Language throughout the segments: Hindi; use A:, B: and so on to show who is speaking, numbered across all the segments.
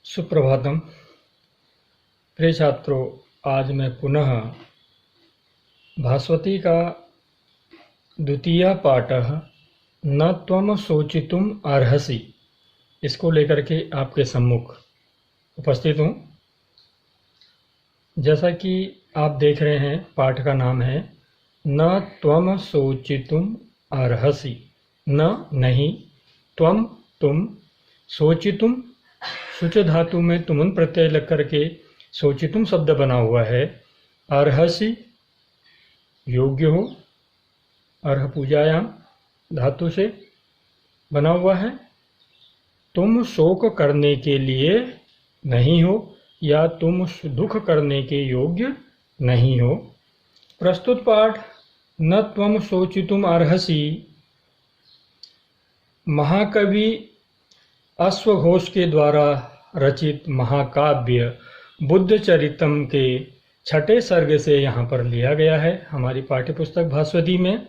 A: सुप्रभातम। प्रिय छात्रों, आज मैं पुनः भास्वती का द्वितीय पाठः न त्वं शोचितुम् अर्हसि इसको लेकर के आपके सम्मुख उपस्थित हूँ। जैसा कि आप देख रहे हैं, पाठ का नाम है न त्वं शोचितुम् अर्हसि। न नहीं, त्वं तुम, शोचितुम् शुच धातु में तुमन प्रत्यय लग करके शोचितुम शब्द बना हुआ है। अर्हसि योग्य हो, अर्ह पूजायाम धातु से बना हुआ है। तुम शोक करने के लिए नहीं हो या तुम दुख करने के योग्य नहीं हो। प्रस्तुत पाठ न त्वं शोचितुम अर्हसि महाकवि अश्वघोष के द्वारा रचित महाकाव्य बुद्धचरितम के छठे सर्ग से यहाँ पर लिया गया है हमारी पाठ्यपुस्तक भास्वती में।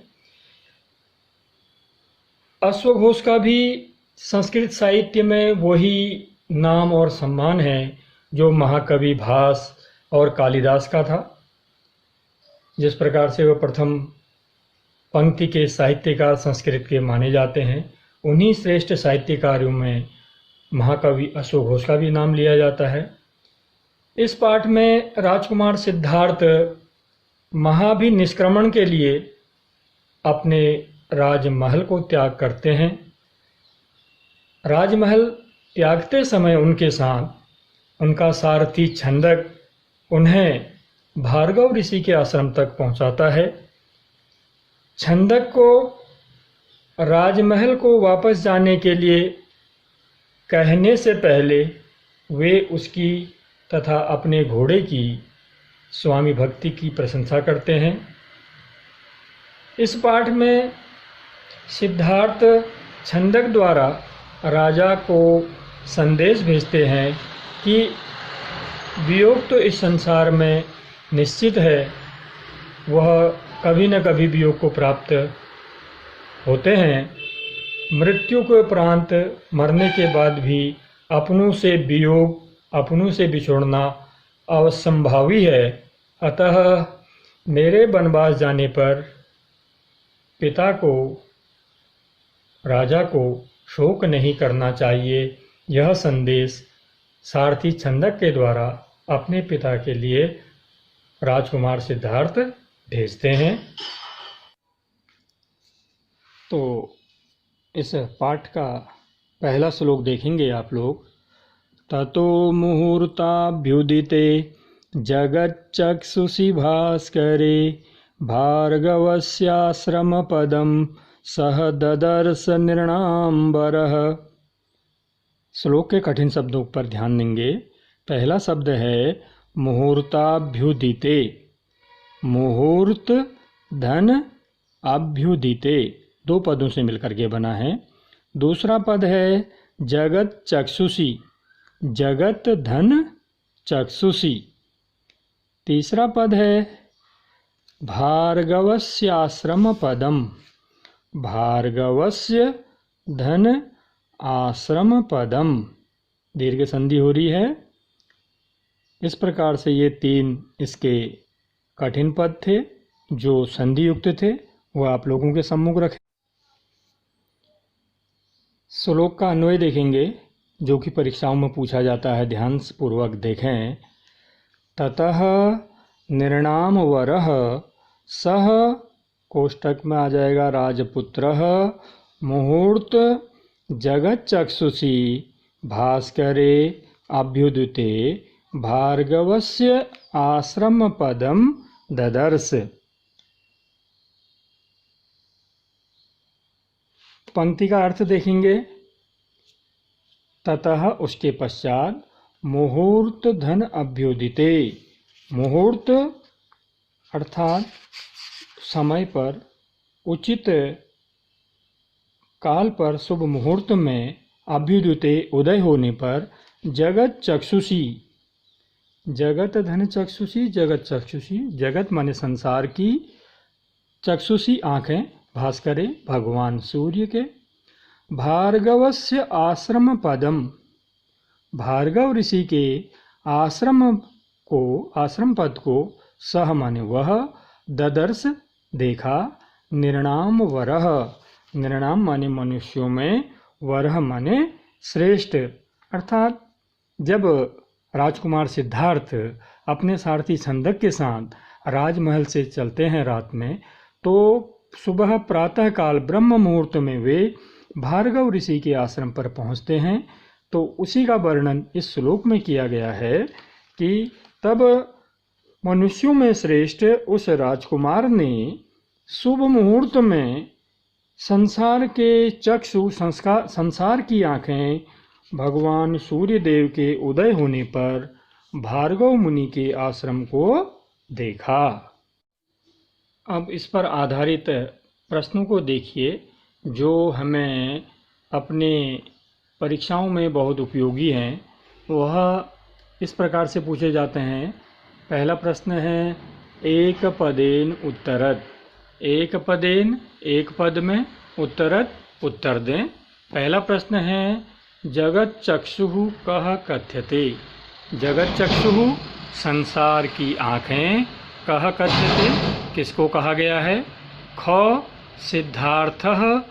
A: अश्वघोष का भी संस्कृत साहित्य में वही नाम और सम्मान है जो महाकवि भास और कालिदास का था। जिस प्रकार से वह प्रथम पंक्ति के साहित्यकार संस्कृत के माने जाते हैं, उन्हीं श्रेष्ठ साहित्यकारों में महाकवि अश्वघोष का भी नाम लिया जाता है। इस पाठ में राजकुमार सिद्धार्थ महाभिनिष्क्रमण के लिए अपने राजमहल को त्याग करते हैं। राजमहल त्यागते समय उनके साथ उनका सारथी छंदक उन्हें भार्गव ऋषि के आश्रम तक पहुंचाता है। छंदक को राजमहल को वापस जाने के लिए कहने से पहले वे उसकी तथा अपने घोड़े की स्वामी भक्ति की प्रशंसा करते हैं। इस पाठ में सिद्धार्थ छंदक द्वारा राजा को संदेश भेजते हैं कि वियोग तो इस संसार में निश्चित है, वह कभी न कभी वियोग को प्राप्त होते हैं। मृत्यु के उपरांत मरने के बाद भी अपनों से वियोग, अपनों से बिछोड़ना असंभावी है। अतः मेरे वनवास जाने पर पिता को, राजा को शोक नहीं करना चाहिए। यह संदेश सारथी छंदक के द्वारा अपने पिता के लिए राजकुमार सिद्धार्थ भेजते हैं। तो इस पाठ का पहला श्लोक देखेंगे आप लोग। ततो मुहूर्ताभ्युदिते जगच्चक्षुषि भास्करे भार्गवस्याश्रमपदं सह ददर्श निर्णाम्बरः। श्लोक के कठिन शब्दों पर ध्यान देंगे। पहला शब्द है मुहूर्ताभ्युदिते। मुहूर्त धन अभ्युदिते, दो पदों से मिलकर के बना है। दूसरा पद है जगत चक्षुषी, जगत धन चक्षुषी। तीसरा पद है भार्गवस्य आश्रम पदम, भार्गवस्य धन आश्रम पदम। दीर्घ संधि हो रही है। इस प्रकार से ये तीन इसके कठिन पद थे जो संधि युक्त थे, वह आप लोगों के सम्मुख रखे। श्लोक का अन्वय देखेंगे जो कि परीक्षाओं में पूछा जाता है। ध्यान पूर्वक देखें। ततः निर्णाम वरः सह, कोष्टक में आ जाएगा राजपुत्रः, मुहूर्त जगत चक्षुषी भास्करे अभ्युदिते भार्गवस्य आश्रम पदम ददर्श। पंक्ति का अर्थ देखेंगे। ततः, उसके पश्चात, मुहूर्त धन अभ्युदिते। मुहूर्त अर्थात समय पर, उचित काल पर, शुभ मुहूर्त में, अभ्युदिते उदय होने पर, जगत चक्षुषी, जगत धन चक्षुषी, जगत चक्षुषी, जगत माने संसार की, चक्षुषी आँखें, भास्करे भगवान सूर्य के, भार्गवस्य आश्रम पदम, भार्गव ऋषि के आश्रम पद को सह माने वह, ददर्श देखा, निर्णाम वरह, निर्णाम माने मनुष्यों में, वरह माने श्रेष्ठ। अर्थात जब राजकुमार सिद्धार्थ अपने सारथी छंदक के साथ राजमहल से चलते हैं रात में, तो सुबह प्रातः काल ब्रह्म मुहूर्त में वे भार्गव ऋषि के आश्रम पर पहुंचते हैं। तो उसी का वर्णन इस श्लोक में किया गया है कि तब मनुष्यों में श्रेष्ठ उस राजकुमार ने शुभ मुहूर्त में संसार के चक्षु, संसार की आँखें भगवान सूर्य देव के उदय होने पर भार्गव मुनि के आश्रम को देखा। अब इस पर आधारित प्रश्नों को देखिए जो हमें अपने परीक्षाओं में बहुत उपयोगी हैं। वह इस प्रकार से पूछे जाते हैं। पहला प्रश्न है एक पदेन उत्तरत। एक पदेन, एक पद में, उत्तरत, उत्तर दें। पहला प्रश्न है जगत चक्षुः कः कथ्यते। जगत चक्षुः संसार की आँखें, कः कथ्यते किसको कहा गया है। ख सिद्धार्थः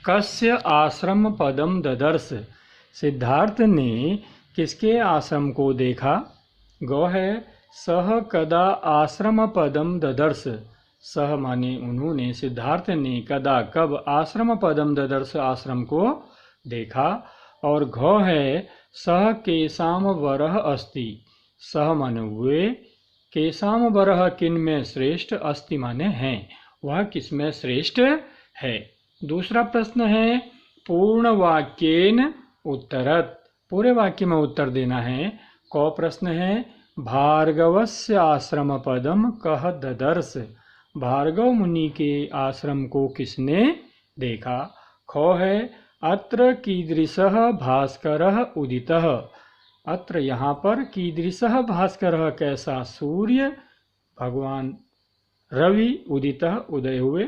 A: कस्य आश्रम पदम ददर्श। सिद्धार्थ ने किसके आश्रम को देखा। गौ है सह कदा आश्रम पदम ददर्श। सह माने उन्होंने, सिद्धार्थ ने कदा कब आश्रम पदम ददर्श आश्रम को देखा। और घ है सह केसाम वरह अस्ति। सह माने वे, केसाम वरह किन में श्रेष्ठ, अस्ति माने हैं, वह किस में श्रेष्ठ है। दूसरा प्रश्न है पूर्ण वाक्येन उत्तरत। पूरे वाक्य में उत्तर देना है। क प्रश्न है भार्गवस्य आश्रम पदम कः ददर्श। भार्गव मुनि के आश्रम को किसने देखा। ख है अत्र कीदृशः भास्करः उदितः। अत्र यहाँ पर कीदृशः भास्करः कैसा सूर्य, भगवान रवि, उदितः उदय हुए।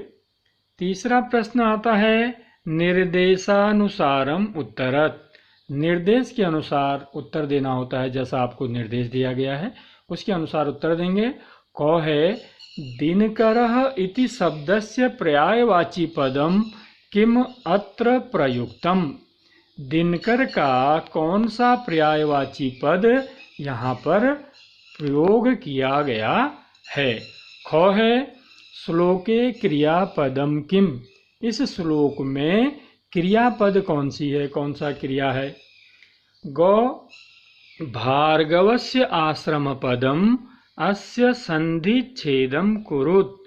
A: तीसरा प्रश्न आता है निर्देशानुसारम उत्तरत। निर्देश के अनुसार उत्तर देना होता है, जैसा आपको निर्देश दिया गया है उसके अनुसार उत्तर देंगे। क है दिनकरः इति शब्दस्य पर्यायवाची पदम किम अत्र प्रयुक्तम। दिनकर का कौन सा पर्यायवाची पद यहाँ पर प्रयोग किया गया है। ख है श्लोके क्रियापदम किम। इस श्लोक में क्रियापद कौन सी है, कौन सा क्रिया है। गौ भार्गवस्य आश्रम पदम अस्य संधि छेदम कुरुत।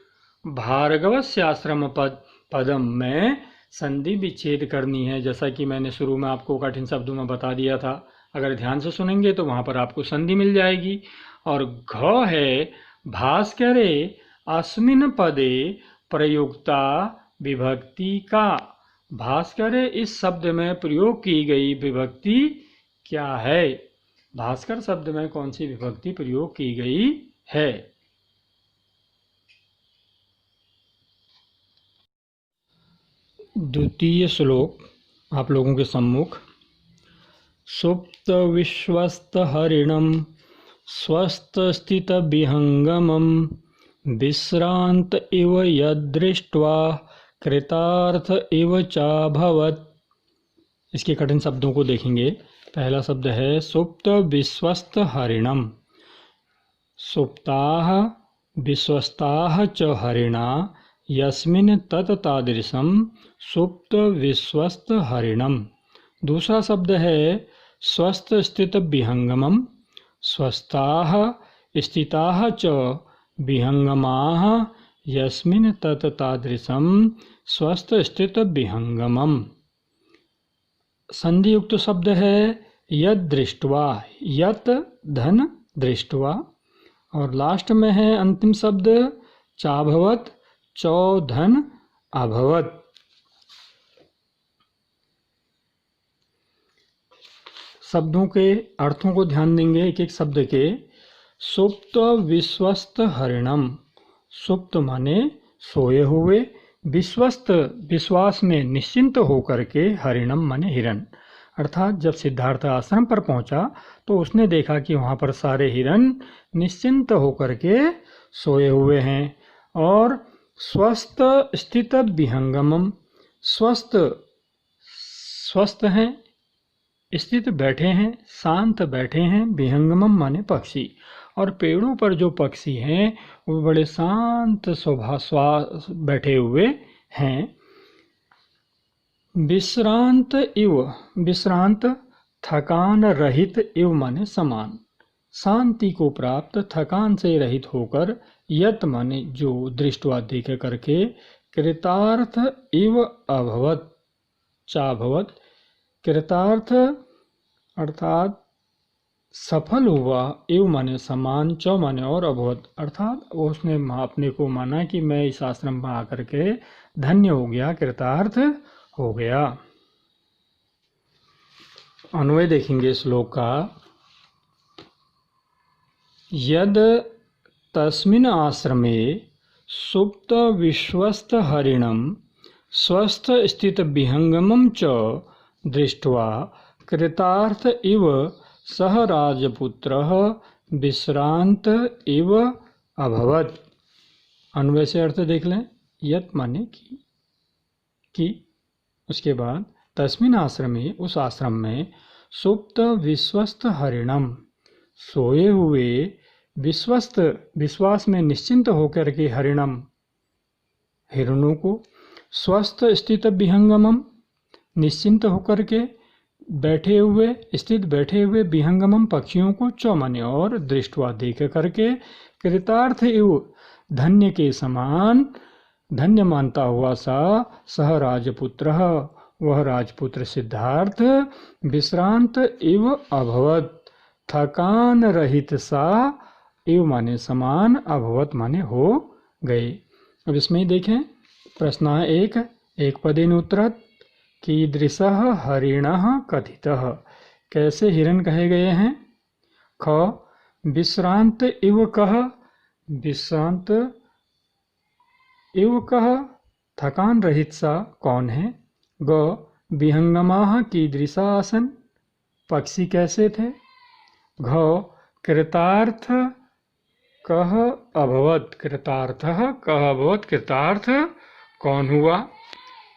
A: भार्गवस्य आश्रम पदम में संधि विच्छेद करनी है, जैसा कि मैंने शुरू में आपको कठिन शब्दों में बता दिया था। अगर ध्यान से सुनेंगे तो वहाँ पर आपको संधि मिल जाएगी। और घ है भास्करे अस्मिन् पदे प्रयुक्ता विभक्ति का। भास्करे इस शब्द में प्रयोग की गई विभक्ति क्या है। भास्कर शब्द में कौन सी विभक्ति प्रयोग की गई है। द्वितीय श्लोक आप लोगों के सम्मुख। सुप्त विश्वस्त हरिणम स्वस्थ स्थित विहंगमम विश्रांत इव यदृष्ट्वा कृतार्थ इव चाभवत्। इसके कठिन शब्दों को देखेंगे। पहला शब्द है सुप्त विश्वस्त हरिणम। सुप्ताः विश्वस्ताः च हरिणा यस्मिन् तत्तादृशं सुप्त विश्वस्त हरिणम। दूसरा शब्द है स्वस्थ स्थित विहंगमम। स्वस्थाः स्थिताः च विहंगमाः यस्मिन् तत्तादृशं स्वस्थ स्थित विहंगमम। संधि युक्त शब्द है यद दृष्ट्वा। यत धन दृष्ट्वा। और लास्ट में है अंतिम शब्द चाभवत। चौ धन अभवत। शब्दों के अर्थों को ध्यान देंगे एक एक शब्द के। सुप्त विश्वस्त हरिणम। सुप्त माने सोए हुए, विश्वस्त विश्वास में निश्चिंत होकर के, हरिणम माने हिरण। अर्थात जब सिद्धार्थ आश्रम पर पहुंचा तो उसने देखा कि वहाँ पर सारे हिरण निश्चिंत होकर के सोए हुए हैं और स्वस्थ स्थित विहंगमम, स्वस्थ हैं, स्थित बैठे हैं, शांत बैठे हैं, विहंगमम माने पक्षी, और पेड़ों पर जो पक्षी हैं वो बड़े शांत स्वभाव बैठे हुए हैं। विश्रांत इव, विश्रांत थकान रहित, इव माने समान, शांति को प्राप्त, थकान से रहित होकर, यत माने जो, दृष्टवा देख करके, कृतार्थ इव अभवत, चाभवत, कृतार्थ अर्थात सफल हुआ, एव माने समान, चौ माने और, अभवत अर्थात उसने अपने को माना कि मैं इस आश्रम में आकर के धन्य हो गया, कृतार्थ हो गया। अन्वय देखेंगे श्लोक का। यद तस्मिन् आश्रमे सुप्त विश्वस्त हरिणम स्वस्थ स्थित विहंगमं च दृष्ट्वा कृतार्थ इव सह राजपुत्रः विश्रांत इव अभवत। अन्वय से अर्थ देख लें। यत माने कि उसके बाद तस्मिन् आश्रमे, उस आश्रम में, सुप्त विश्वस्त हरिणम, सोए हुए विश्वस्त, विश्वास में निश्चिंत होकर के हरिणम, हिरणों को, स्वस्थ स्थित विहंगमम, निश्चिंत होकर के बैठे हुए, स्थित बैठे हुए, विहंगमम पक्षियों को, चौमाने और, दृष्टवा देख करके, कृतार्थ एव धन्य के समान, धन्य मानता हुआ सा, सह राजपुत्र, वह राजपुत्र सिद्धार्थ, विश्रांत एव अभवत, थकान रहित सा, एव माने समान, अभवत माने हो गए। अब इसमें देखें प्रश्न एक पदेन उत्तरत्, कीदृशः हरिणः कथितः, कैसे हिरण कहे गए हैं। ख विश्रांत इव कह, विश्रांत इव कह, थकान रहित सा कौन है। ग विहंगमाः कीदृशा आसन, पक्षी कैसे थे। घ कृतार्थ कह अभवत, कृतार्थः कह अभवत, कृतार्थ कौन हुआ।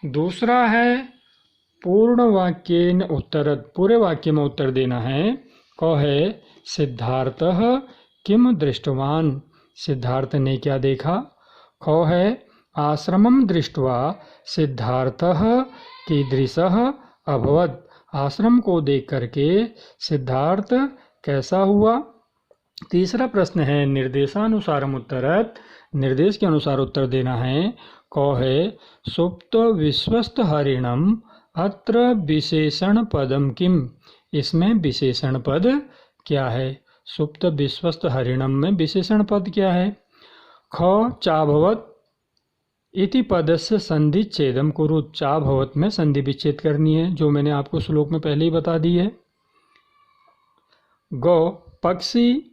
A: दूसरा है पूर्ण वाक्येन उत्तरत्, पूरे वाक्य में उत्तर देना है। क है सिद्धार्थः किम दृष्टवान, सिद्धार्थ ने क्या देखा। ख है आश्रमं दृष्ट्वा सिद्धार्थः कीदृशः अभवत, आश्रम को देख करके सिद्धार्थ कैसा हुआ। तीसरा प्रश्न है निर्देशानुसारम उत्तरत्, निर्देश के अनुसार उत्तर देना है। क है सुप्त विश्वस्त हरिणम अत्र विशेषण पदम किम, इसमें विशेषण पद क्या है। सुप्त विश्वस्त हरिणम में विशेषण पद क्या है। ख चाभवत इति पदस्य संधि छेदम कुरुत, चाभवत में संधि विच्छेद करनी है, जो मैंने आपको श्लोक में पहले ही बता दी है। गौ पक्षी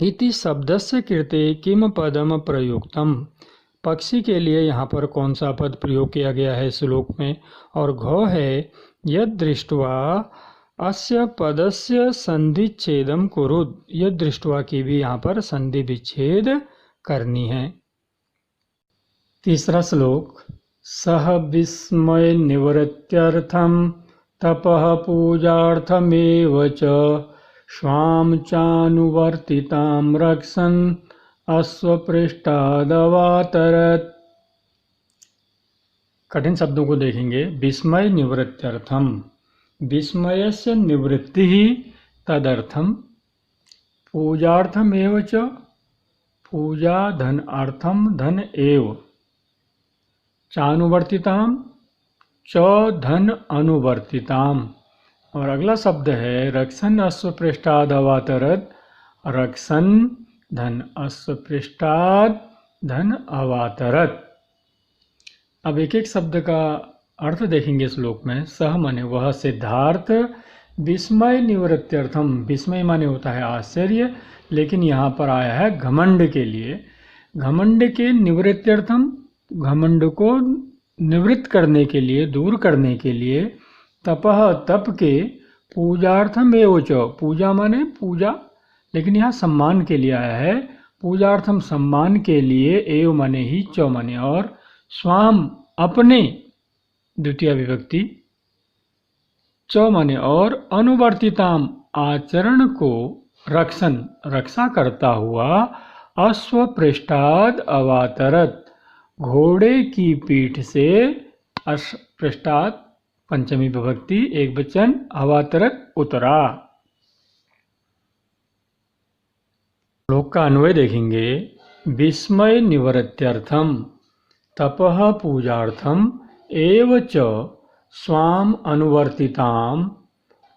A: इति शब्दस्य कृते किम पदम प्रयुक्तम, पक्षी के लिए यहाँ पर कौन सा पद प्रयोग किया गया है श्लोक में। और घ है यद दृष्ट्वा अस्य पदस्य संधि छेदम कुरुद, यद दृष्ट्वा की भी यहाँ पर संधि विच्छेद करनी है। तीसरा श्लोक सह विस्मय निवृत्त्यर्थम तपः पूजार्थमेव च स्वाम चानुवर्तितां रक्षन् अश्वपृष्ठादवातरत्। कठिन शब्दों को देखेंगे। विस्मय निवृत्त्यर्थम, विस्मयस्य निवृत्ति ही तदर्थम, पूजार्थमेव च, पूजा धन अर्थम धन एव, चानुवर्तिताम च धन अनुवर्तिताम। और अगला शब्द है रक्षन अश्वपृष्ठाद अवातरत, रक्षन धन अश्वपृष्ठाद धन अवातरत। अब एक एक शब्द का अर्थ देखेंगे श्लोक में। सह माने वह सिद्धार्थ, विस्मय निवृत्त्यर्थम, विस्मय माने होता है आश्चर्य, लेकिन यहाँ पर आया है घमंड के लिए। घमंड के निवृत्त्यर्थम, घमंड को निवृत्त करने के लिए, दूर करने के लिए, तपः तप के, पूजार्थम एव च, पूजा माने पूजा, लेकिन यहाँ सम्मान के लिए आया है। पूजार्थम सम्मान के लिए, एव माने ही, च माने और, स्वाम अपने, द्वितीय विभक्ति, च माने और, अनुवर्तिताम आचरण को, रक्षण रक्षा करता हुआ, अश्व पृष्ठाद अवातरत घोड़े की पीठ से, पृष्ठाद पंचमी विभक्ति एक वचन, अवातरत उतरा। श्लोक का अन्वय देखेंगे। विस्मय निवृत्त्यर्थम तपः पूजार्थम एव च स्वाम अनुवर्तिताम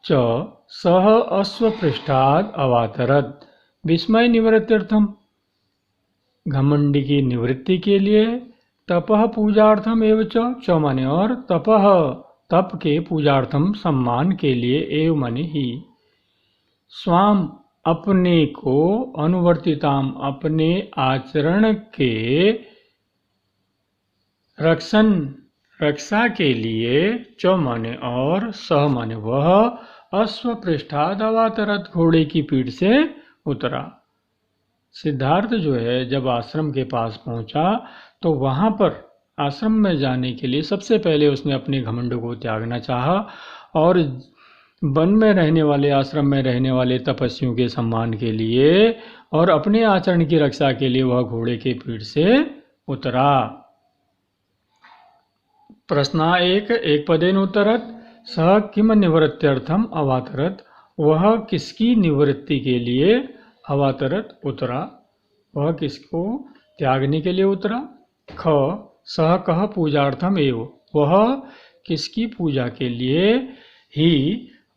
A: च सह अश्वपृष्ठाद अवातरत। विस्मय निवृत्त्यर्थम, घमंडी की निवृत्ति के लिए, तपः पूजार्थम एव च माने और, तपः तप के, पूजार्थम सम्मान के लिए, एव माने ही, स्वाम अपने को, अनुवर्तिताम अपने आचरण के, रक्षण रक्षा के लिए, च माने और, सह माने वह, अश्व पृष्ठाद अवातरत घोड़े की पीठ से उतरा। सिद्धार्थ जो है जब आश्रम के पास पहुंचा तो वहां पर आश्रम में जाने के लिए सबसे पहले उसने अपने घमंड को त्यागना चाहा और वन में रहने वाले, आश्रम में रहने वाले तपस्वियों के सम्मान के लिए और अपने आचरण की रक्षा के लिए वह घोड़े के पीठ से उतरा। प्रश्न एक पदेन उत्तरत, सह किम निवृत्त्यर्थम अवातरत, वह किसकी निवृत्ति के लिए अवातरत उतरा, वह किसको त्यागने के लिए उतरा। ख सह कह पूजार्थम एव, वह किसकी पूजा के लिए ही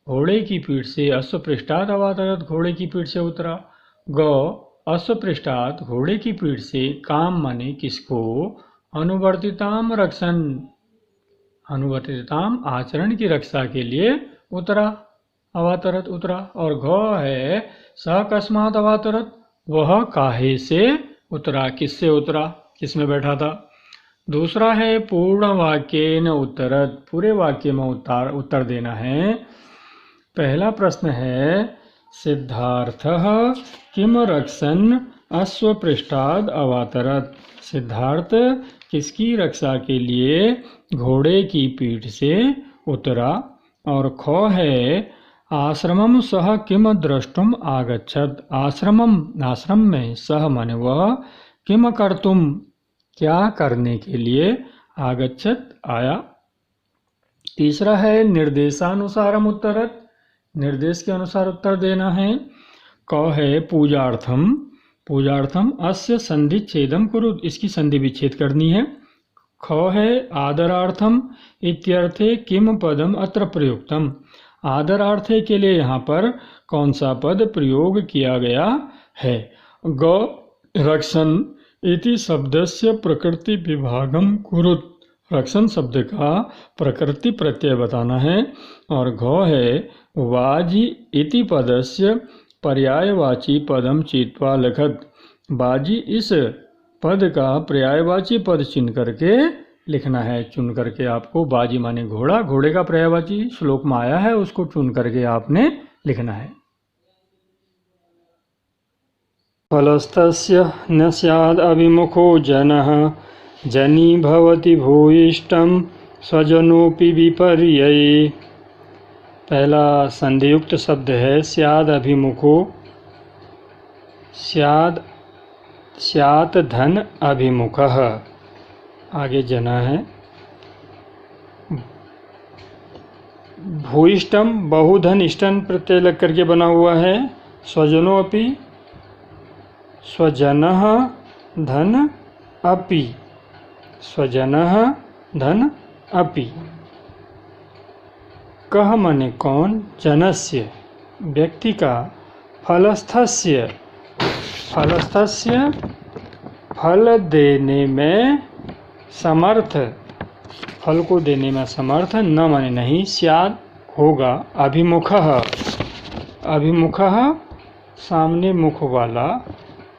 A: घोड़े की पीठ से, अश्वपृष्ठाद अवातरत घोड़े की पीठ से उतरा। ग अश्वपृष्ठाद घोड़े की पीठ से, काम माने किसको, अनुवर्तिताम रक्षण, अनुवर्तिताम आचरण की रक्षा के लिए उतरा, अवातरत उतरा। और घ है स कस्मात अवातरत, वह काहे से उतरा, किससे उतरा, किस में बैठा था। दूसरा है पूर्ण वाक्य न उत्तरत, पूरे वाक्य में उत्तर देना है। पहला प्रश्न है सिद्धार्थ किम रक्षन् अश्वपृष्ठाद अवातरत, सिद्धार्थ किसकी रक्षा के लिए घोड़े की पीठ से उतरा। और ख है आश्रमम सह किम द्रष्टुम आगच्छत, आश्रमम आश्रम में, सह माने वह, किम कर्तुम क्या करने के लिए, आगच्छत आया। तीसरा है निर्देशानुसारम उत्तरत, निर्देश के अनुसार उत्तर देना है। क है पूजार्थम, पूजार्थम अस्य संधि छेदम कुरु, इसकी संधि विच्छेद करनी है। ख है आदरार्थम इत्यर्थे किम पदम अत्र प्रयुक्तम, आदरार्थे के लिए यहाँ पर कौन सा पद प्रयोग किया गया है। ग रक्षण इति शब्दस्य प्रकृति विभागम कुरुत, रक्षण शब्द का प्रकृति प्रत्यय बताना है। और घ है वाजी इति पदस्य पर्यायवाची पदम चित्वा लिखत, बाजी इस पद का पर्यायवाची पद चिन्ह करके लिखना है। चुन करके आपको, बाजी माने घोड़ा, घोड़े का पर्यायवाची श्लोक में आया है, उसको चुन करके आपने लिखना है। फलस्तस्य न स्याद् अभिमुखो जनः जनी भवति भूयिष्ठं स्वजनोपि विपर्यये। पहला संधियुक्त शब्द है स्याद् अभिमुखो, स्याद् स्यात् धन अभिमुखः, आगे जना है। भूयिष्ठम बहुधन इष्टन प्रत्यय लग करके बना हुआ है। स्वजनोपि, स्वजनः धन अपि, स्वजनः धन अपि। कह मने कौन, जनस्य व्यक्ति का, फलस्थस्य, फलस्थस्य फल देने में समर्थ, फल को देने में समर्थ, न माने नहीं, स्याद होगा, अभिमुखः, अभिमुखः सामने मुख वाला,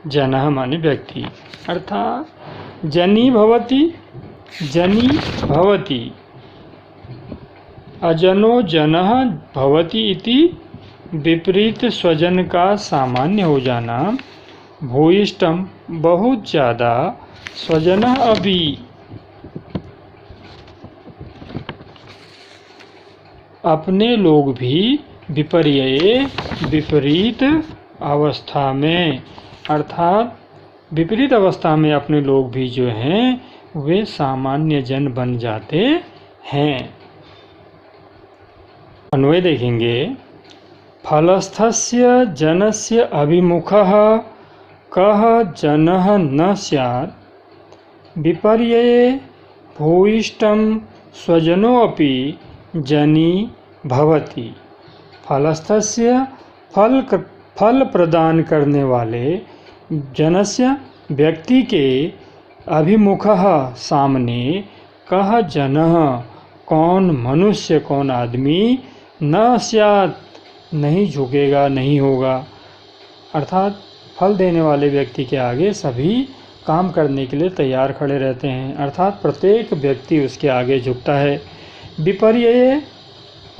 A: जनः माने व्यक्ति, अर्थात जनी भवति, जनी भवति, अजनो जनः भवति इति विपरीत स्वजन का सामान्य हो जाना। भूयिष्ठम बहुत ज़्यादा, स्वजनः अपि अपने लोग भी, विपर्यये विपरीत अवस्था में, अर्थात विपरीत अवस्था में अपने लोग भी जो हैं वे सामान्य जन बन जाते हैं। अन्वय देखेंगे। फलस्थस्य जनस्य अभिमुखः कः जनः न स्यात्, विपर्यये भूयिष्ठं स्वजनोऽपि जनी भवति। फलस्थस्य फल प्रदान करने वाले, जनस्य व्यक्ति के, अभिमुखः सामने, कः जनः कौन मनुष्य, कौन आदमी, न स्यात् नहीं झुकेगा, नहीं होगा। अर्थात फल देने वाले व्यक्ति के आगे सभी काम करने के लिए तैयार खड़े रहते हैं, अर्थात प्रत्येक व्यक्ति उसके आगे झुकता है। विपर्यये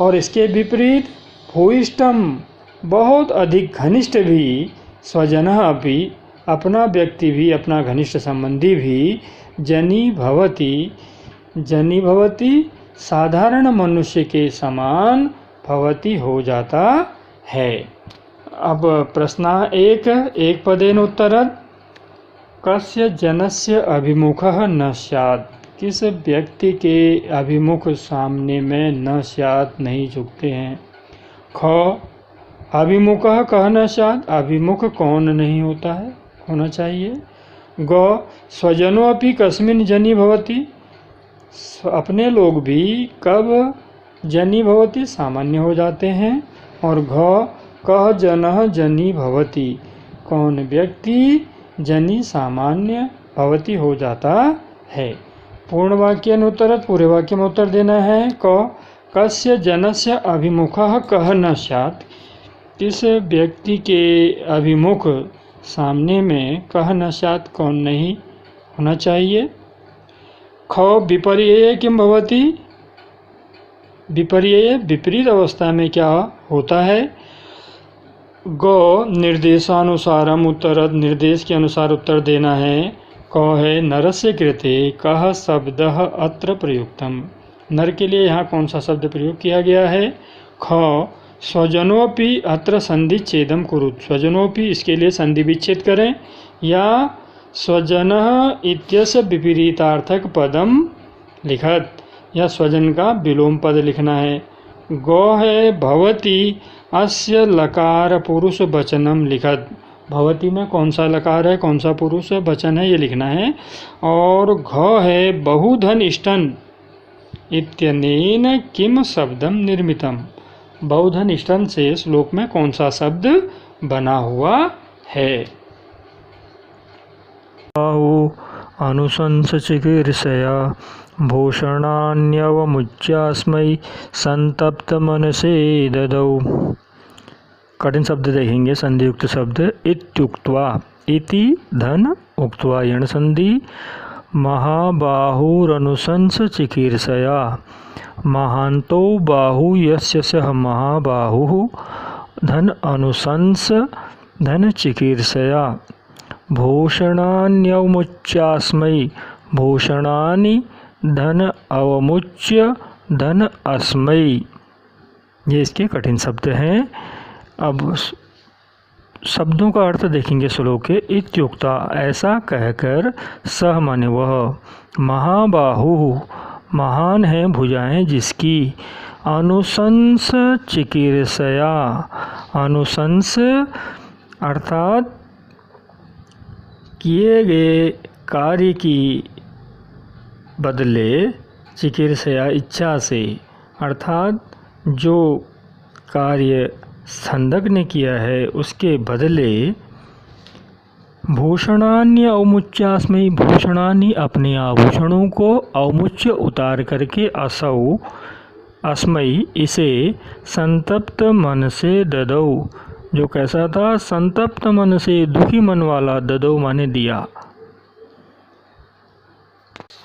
A: और इसके विपरीत, भूयिष्ठम बहुत अधिक घनिष्ठ भी, स्वजनः अपि अपना व्यक्ति भी, अपना घनिष्ठ संबंधी भी, जनी भवति, जनी भवति साधारण मनुष्य के समान, भवति हो जाता है। अब प्रश्न एक पदेन उत्तरत्। कस्य जनस्य अभिमुखः न स्यात्, किस व्यक्ति के अभिमुख सामने में न स्यात् नहीं झुकते हैं। ख अभिमुखः कः न स्यात्, अभिमुख कौन नहीं होता है, होना चाहिए। ग स्वजनोऽपि कस्मिन् जनी भवति, अपने लोग भी कब जनी भवति सामान्य हो जाते हैं। और घ कः जनः जनी भवति, कौन व्यक्ति जनी सामान्य भवति हो जाता है। पूर्ण वाक्य अनुत्तरत्, पूरे वाक्य में उत्तर देना है। क कस्य जनस्य अभिमुखः कः न स्यात्, किस व्यक्ति के अभिमुख सामने में, कः न स्यात् कौन नहीं होना चाहिए। ख विपर्यये किं भवति, विपर्यये विपरीत अवस्था में क्या होता है। ग निर्देशानुसारम उत्तरत्, निर्देश के अनुसार उत्तर देना है। क है नरस्य कृते कः शब्दः अत्र प्रयुक्तम, नर के लिए यहाँ कौन सा शब्द प्रयोग किया गया है। ख स्वजनोपि अत्र संधि छेदम कुरुत्, स्वजनोपि इसके लिए संधि विच्छेद करें, या स्वजनः इत्यस्य विपरीतार्थक पदम लिखत, या स्वजन का विलोम पद लिखना है। गो है भवति अस्य लकार पुरुष वचनम लिखत, भवति में कौन सा लकार है, कौन सा पुरुष वचन है, ये लिखना है। और घ है बहुधन इष्टन इत्यनेन किम शब्दम निर्मितम, बहुधन इष्टन से श्लोक में कौन सा शब्द बना हुआ है। अनुशंस चिकीर्षया भूषणान्यवमुच्यास्मै संतप्त मनसे ददौ। कठिन शब्द देखेंगे, संधियुक्त शब्द। इत्युक्त्वा, इति धन उक्त्वा यण संधि। महाबाहुरनुशंस चिकीर्षया, महान्तो बाहु यस्य सः महाबाहुः, धन अनुशंस धन चिकीर्षया। भूषणान्यवमुच्यास्मै, भूषणानि धन अवमुच्य धन अस्मै, ये इसके कठिन शब्द हैं। अब शब्दों का अर्थ देखेंगे श्लोक के। इत्युक्ता, ऐसा कहकर, सह माने वह, महाबाहु महान है भुजाएं जिसकी, अनुशंस चिकीर्षया, अनुशंस अर्थात किए गए कार्य की बदले, चिकीर्षया इच्छा से, अर्थात जो कार्य संदक ने किया है उसके बदले। भूषणान्य अवमुच्यास्मै, भूषणानि अपने आभूषणों को, अवमुच्य उतार करके, असौ अस्मै इसे, संतप्त मन से ददौ, जो कैसा था, संतप्त मन से दुखी मन वाला, ददौ माने दिया।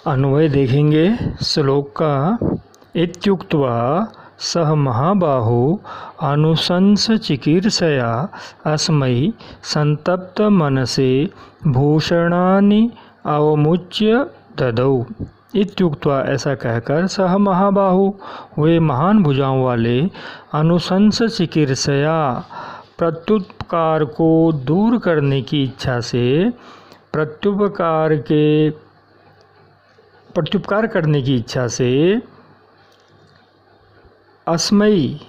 A: अन्वय देखेंगे श्लोक का। इत्युक्त्वा सह महाबाहो अनुशंस चिकीर्षया अस्मै संतप्त मनसे भूषणानि अवमुच्य ददौ। इत्युक्त्वा ऐसा कहकर सह महाबाहु वे महान भुजाओं वाले अनुशंस चिकीर्षया प्रत्युपकार को दूर करने की इच्छा से प्रत्युपकार करने की इच्छा से अस्मयी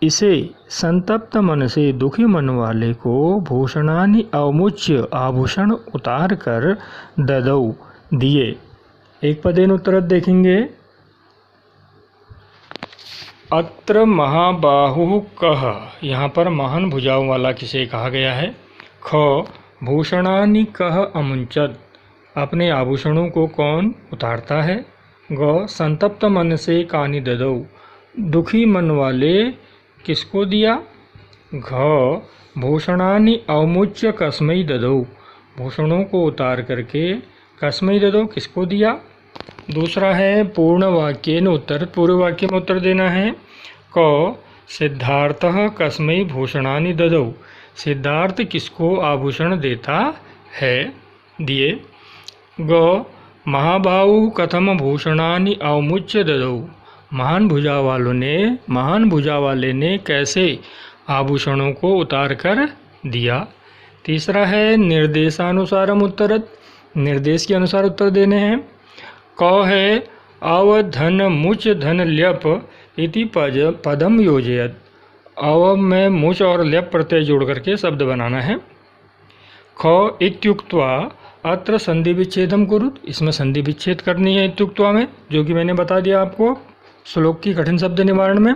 A: इसे संतप्त मन से दुखी मन वाले को भूषणानि अवमुच्य आभूषण उतार कर ददौ दिए। एक पदेन उत्तर देखेंगे। अत्र महाबाहु कह, यहाँ पर महान भुजाओं वाला किसे कहा गया है। ख भूषणानि कह अमुंचत, अपने आभूषणों को कौन उतारता है। ग संतप्त मन से कानि ददौ, दुखी मन वाले किसको दिया। घ भूषणानि अवमुच्य कस्मै ददौ, भूषणों को उतार करके कस्मै ददौ किसको दिया। दूसरा है पूर्ण वाक्येन उत्तर, पूरे वाक्य में उत्तर देना है। क सिद्धार्थः कस्मै भूषणानि ददौ, सिद्धार्थ किसको आभूषण देता है, दिए। ग महाबाहु कथम भूषणानि अवमुच्य ददौ, महान भुजा वाले ने कैसे आभूषणों को उतार कर दिया। तीसरा है निर्देशानुसारम उत्तरत, निर्देश के अनुसार उत्तर देने हैं। क है अव धन मुच धन ल्यप इति पदम योजयत, अव में मुच और ल्यप प्रत्यय जोड़ करके शब्द बनाना है। ख इत्युक्त्वा अत्र संधि विच्छेदम कुरुत, इसमें संधि विच्छेद करनी है इत्युक्त्वा में, जो कि मैंने बता दिया आपको श्लोक की कठिन शब्द निवारण में।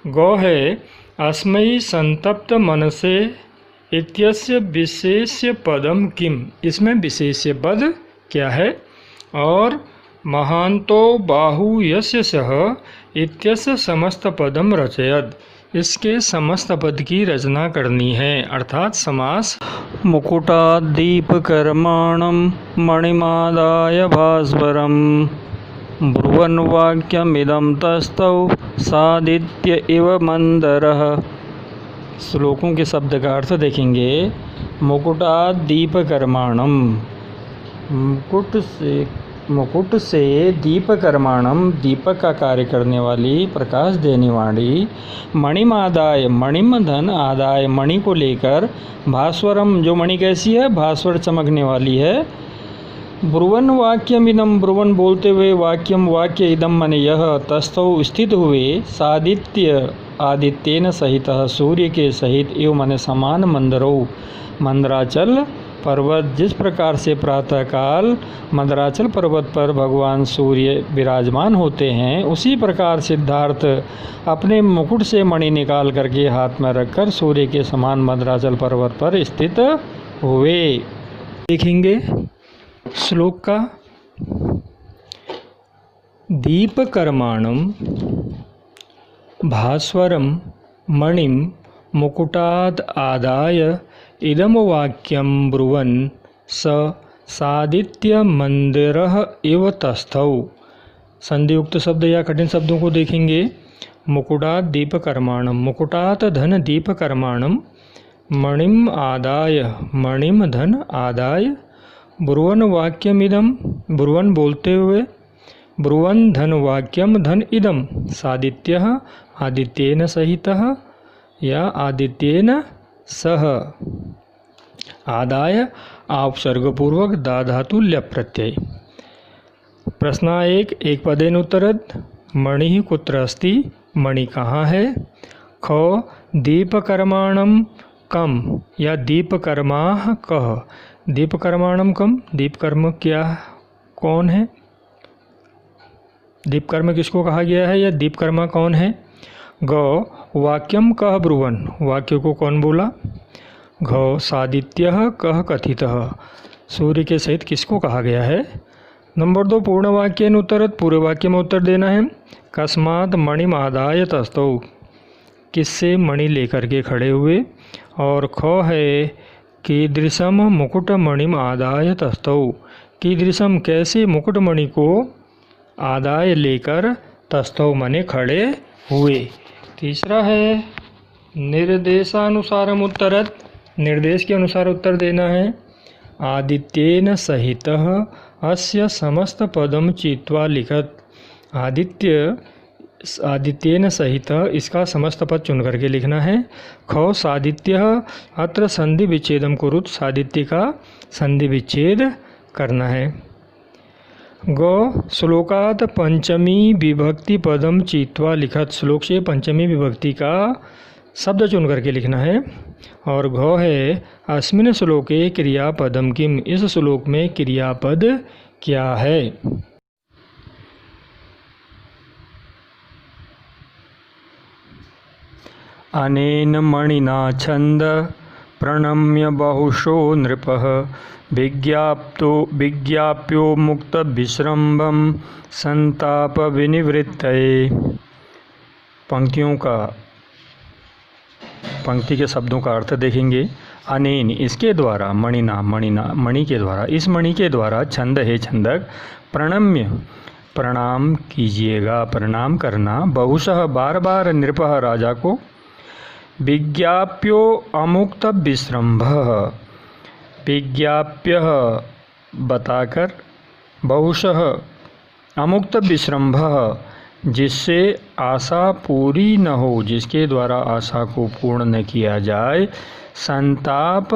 A: गौ है अस्मै संतप्त मनसे इत्यस्य विशेष्य पदम किम, इसमें विशेष्य पद क्या है। और महांतो बाहु यस्य सह इत्यस्य समस्त पदम रचयत, इसके समस्त पद की रचना करनी है, अर्थात समास। मुकुटादीप कर्माणम मणिमादाय भास्वरम ब्रुवन् वाक्यमिदं तस्थौ सादित्य इव मंदरः। श्लोकों के शब्द का अर्थ देखेंगे। मुकुटादीप कर्माणम, मुकुट से दीप कर्माणम, दीपक का कार्य करने वाली, प्रकाश देने वाली। मणिमादाय, मणिम धन, आदाय मणि को लेकर, भास्वरम जो मणि कैसी है, भास्वर चमकने वाली है। ब्रुवन वाक्यम इदम, ब्रुवन बोलते हुए, वाक्यम वाक्य, इदम मन यह, तस्थौ स्थित हुए, सादित्य आदित्येन सहित, सूर्य के सहित, एवं मन समान, मंदरो मंदराचल पर्वत, जिस प्रकार से प्रातःकाल मंदराचल पर्वत पर भगवान सूर्य विराजमान होते हैं, उसी प्रकार सिद्धार्थ अपने मुकुट से मणि निकाल करके हाथ में रखकर सूर्य के समान मंदराचल पर्वत पर स्थित हुए। देखेंगे श्लोक का। दीप कर्माणम भास्वरम मणिम मुकुटाद आदाय इदम वाक्यम ब्रुवन् स सादित्य मंदिरः इव तस्थौ। संधियुक्त शब्द या कठिन शब्दों को देखेंगे। मुकुटात दीप कर्माणम, मुकुटात धन दीप कर्माणम, मणिम आदाय, मणिम धन आदाय, ब्रुवन वाक्यमिदम, ब्रुवन बोलते हुए, ब्रुवन धन वाक्यम धन इदम, सादित्यः आदित्येन सहितः या आदित्येन सह, आदाय आपसर्गपूर्वक दा धातु ल्यप प्रत्यय। प्रश्न एक पदेन उत्तरत। मणि कुत्र अस्ति, मणि कहाँ है। ख दीपकर्माणम कम या दीपकर्माः कह, दीपकर्माणम कम, दीपकर्म क्या कौन है, दीपकर्म किसको कहा गया है या दीपकर्मा कौन है। ग वाक्यम कह ब्रुवन, वाक्य को कौन बोला। घ सादित्यः कह कथितः, सूर्य के सहित किसको कहा गया है। नंबर 2 पूर्ण वाक्येन उत्तरत, पूरे वाक्य में उत्तर देना है। कस्मात् मणिम आदाय तस्थौ, किससे मणि लेकर के खड़े हुए। और ख है कीदृशम मुकुट मणिम आदाय तस्थौ, कीदृशम कैसे मुकुटमणि को आदाय लेकर तस्थौ माने खड़े हुए। तीसरा है निर्देशानुसारम उत्तरत, निर्देश के अनुसार उत्तर देना है। आदित्येन सहितः अस्य समस्त पदम चित्वा लिखत। आदित्येन सहित इसका समस्त पद चुन करके लिखना है। खौ सादित्य अत्र संधि विच्छेदम कुरुत, सादित्य का संधि विच्छेद करना है। गौ श्लोकात पंचमी विभक्ति पदम चित्वा लिखत, श्लोक से पंचमी विभक्ति का शब्द चुन करके लिखना है। और घ है अस्मिन् श्लोके क्रियापदम किम, इस श्लोक में क्रियापद क्या है। अनेन मणिना छंद प्रणम्य बहुशो नृपः विज्ञाप्यो मुक्त विश्रम्भम संताप विनिवृत्तये। पंक्ति के शब्दों का अर्थ देखेंगे। अनेन इसके द्वारा, मणिना मणि के द्वारा, इस मणि के द्वारा, छंद है छंदक, प्रणम्य प्रणाम कीजिएगा, प्रणाम करना, बहुशः बार बार, नृपः राजा को, विज्ञाप्यो अमुक्त विश्रम्भ, विज्ञाप्य बताकर, बहुशः अमुक्त विश्रम्भ जिससे आशा पूरी न हो, जिसके द्वारा आशा को पूर्ण न किया जाए, संताप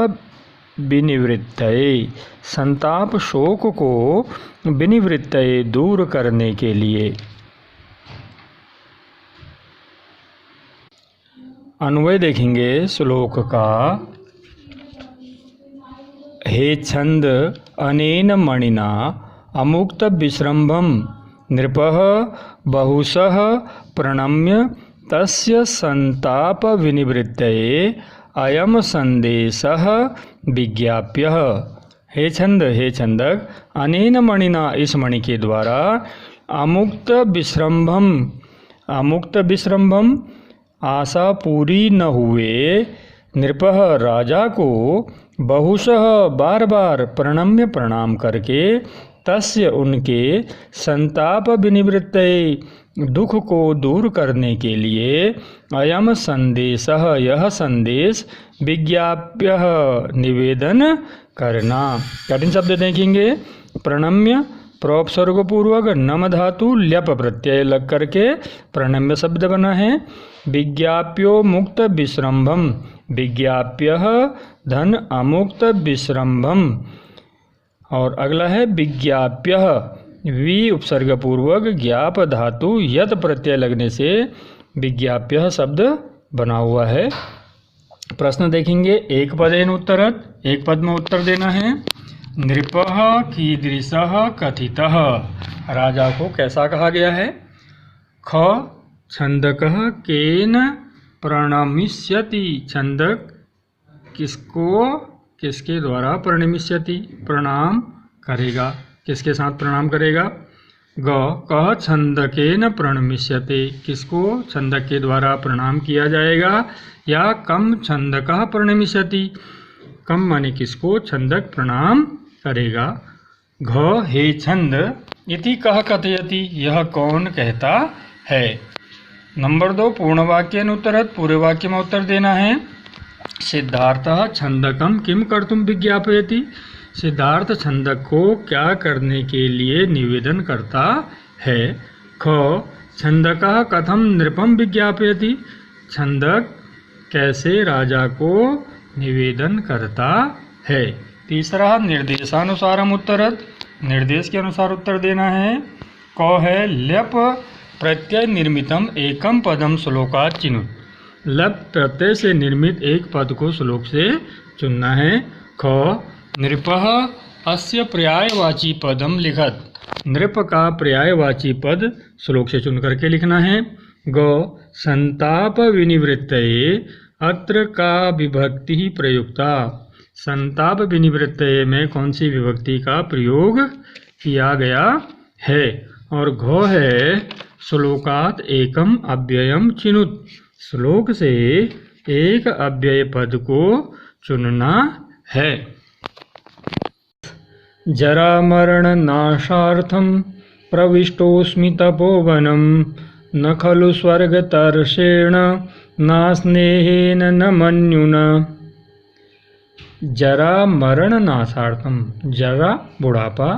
A: विनिवृत्तये, संताप शोक को विनिवृत्तये दूर करने के लिए। अन्वय देखेंगे श्लोक का। हे छंद अनेन मणिना अमुक्त विश्रम्भम नृपः बहुशः प्रणम्य तस्य संताप विनिवृत्तये अयम संदेशः विज्ञाप्यः। हे छंदक, अनेन मणिना इस मणि के द्वारा, अमुक्त विश्रम्भम आशा पूरी न हुए, नृपः राजा को, बहुशः बार बार, प्रणम्य प्रणाम करके, तस्य उनके, संताप विनिवृत्तये दुख को दूर करने के लिए, अयम संदेशः यह संदेश, विज्ञाप्य निवेदन करना। कठिन शब्द देखेंगे। प्रणम्य प्रोपसर्ग पूर्वक नम धातु ल्यप प्रत्यय लग करके प्रणम्य शब्द बना है। विज्ञाप्यो मुक्त विश्रम्भम, विज्ञाप्य धन अमुक्त विश्रम्भम। और अगला है विज्ञाप्य, वि उपसर्ग पूर्वक ज्ञाप धातु यत प्रत्यय लगने से विज्ञाप्य शब्द बना हुआ है। प्रश्न देखेंगे। एक पदेन उत्तरत, एक पद में उत्तर देना है। नृपः कीदृशः कथितः, राजा को कैसा कहा गया है। ख छंदकः केन प्रणमिष्यति, छंदक किसके द्वारा प्रणमिष्यति, प्रणाम करेगा, किसके साथ प्रणाम करेगा। ग कह छंदकेन प्रणमिष्यते, किसको छंदक के द्वारा प्रणाम किया जाएगा। या कम छंदकः प्रणमिष्यति, कम माने किसको छंदक प्रणाम करेगा। घ हे छंद इति कह कथयति, यह कौन कहता है। नंबर 2 पूर्ण वाक्य उत्तरत, पूरे वाक्य में उत्तर देना है। सिद्धार्थः छंदकम किम कर्तुम विज्ञापयति, सिद्धार्थ छंदक को क्या करने के लिए निवेदन करता है। ख छंदकः कथम नृपम विज्ञापयति, छंदक कैसे राजा को निवेदन करता है। तीसरा निर्देशानुसारम उत्तरत, निर्देश के अनुसार उत्तर देना है। क है ल्यप प्रत्यय निर्मितम एकम पदम श्लोकात चिनुत, लप प्रत्यय से निर्मित एक पद को श्लोक से चुनना है। ख नृपः अस्य पर्यायवाची पदम लिखत, नृप का पर्यायवाची पद श्लोक से चुन करके लिखना है। ग संताप विनिवृत्तये अत्र का विभक्ति प्रयुक्ता, संताप विनिवृत्तये में कौन सी विभक्ति का प्रयोग किया गया है। और घ है श्लोकात एकम अव्ययम चिनुत, श्लोक से एक अव्यय पद को चुनना है। जरा मरण नाशार्थम प्रविष्टोऽस्मि तपोवनं न खलु स्वर्गतर्षेण न स्नेहेन न मन्युना। जरा मरण नाशार्थम, जरा बुढ़ापा,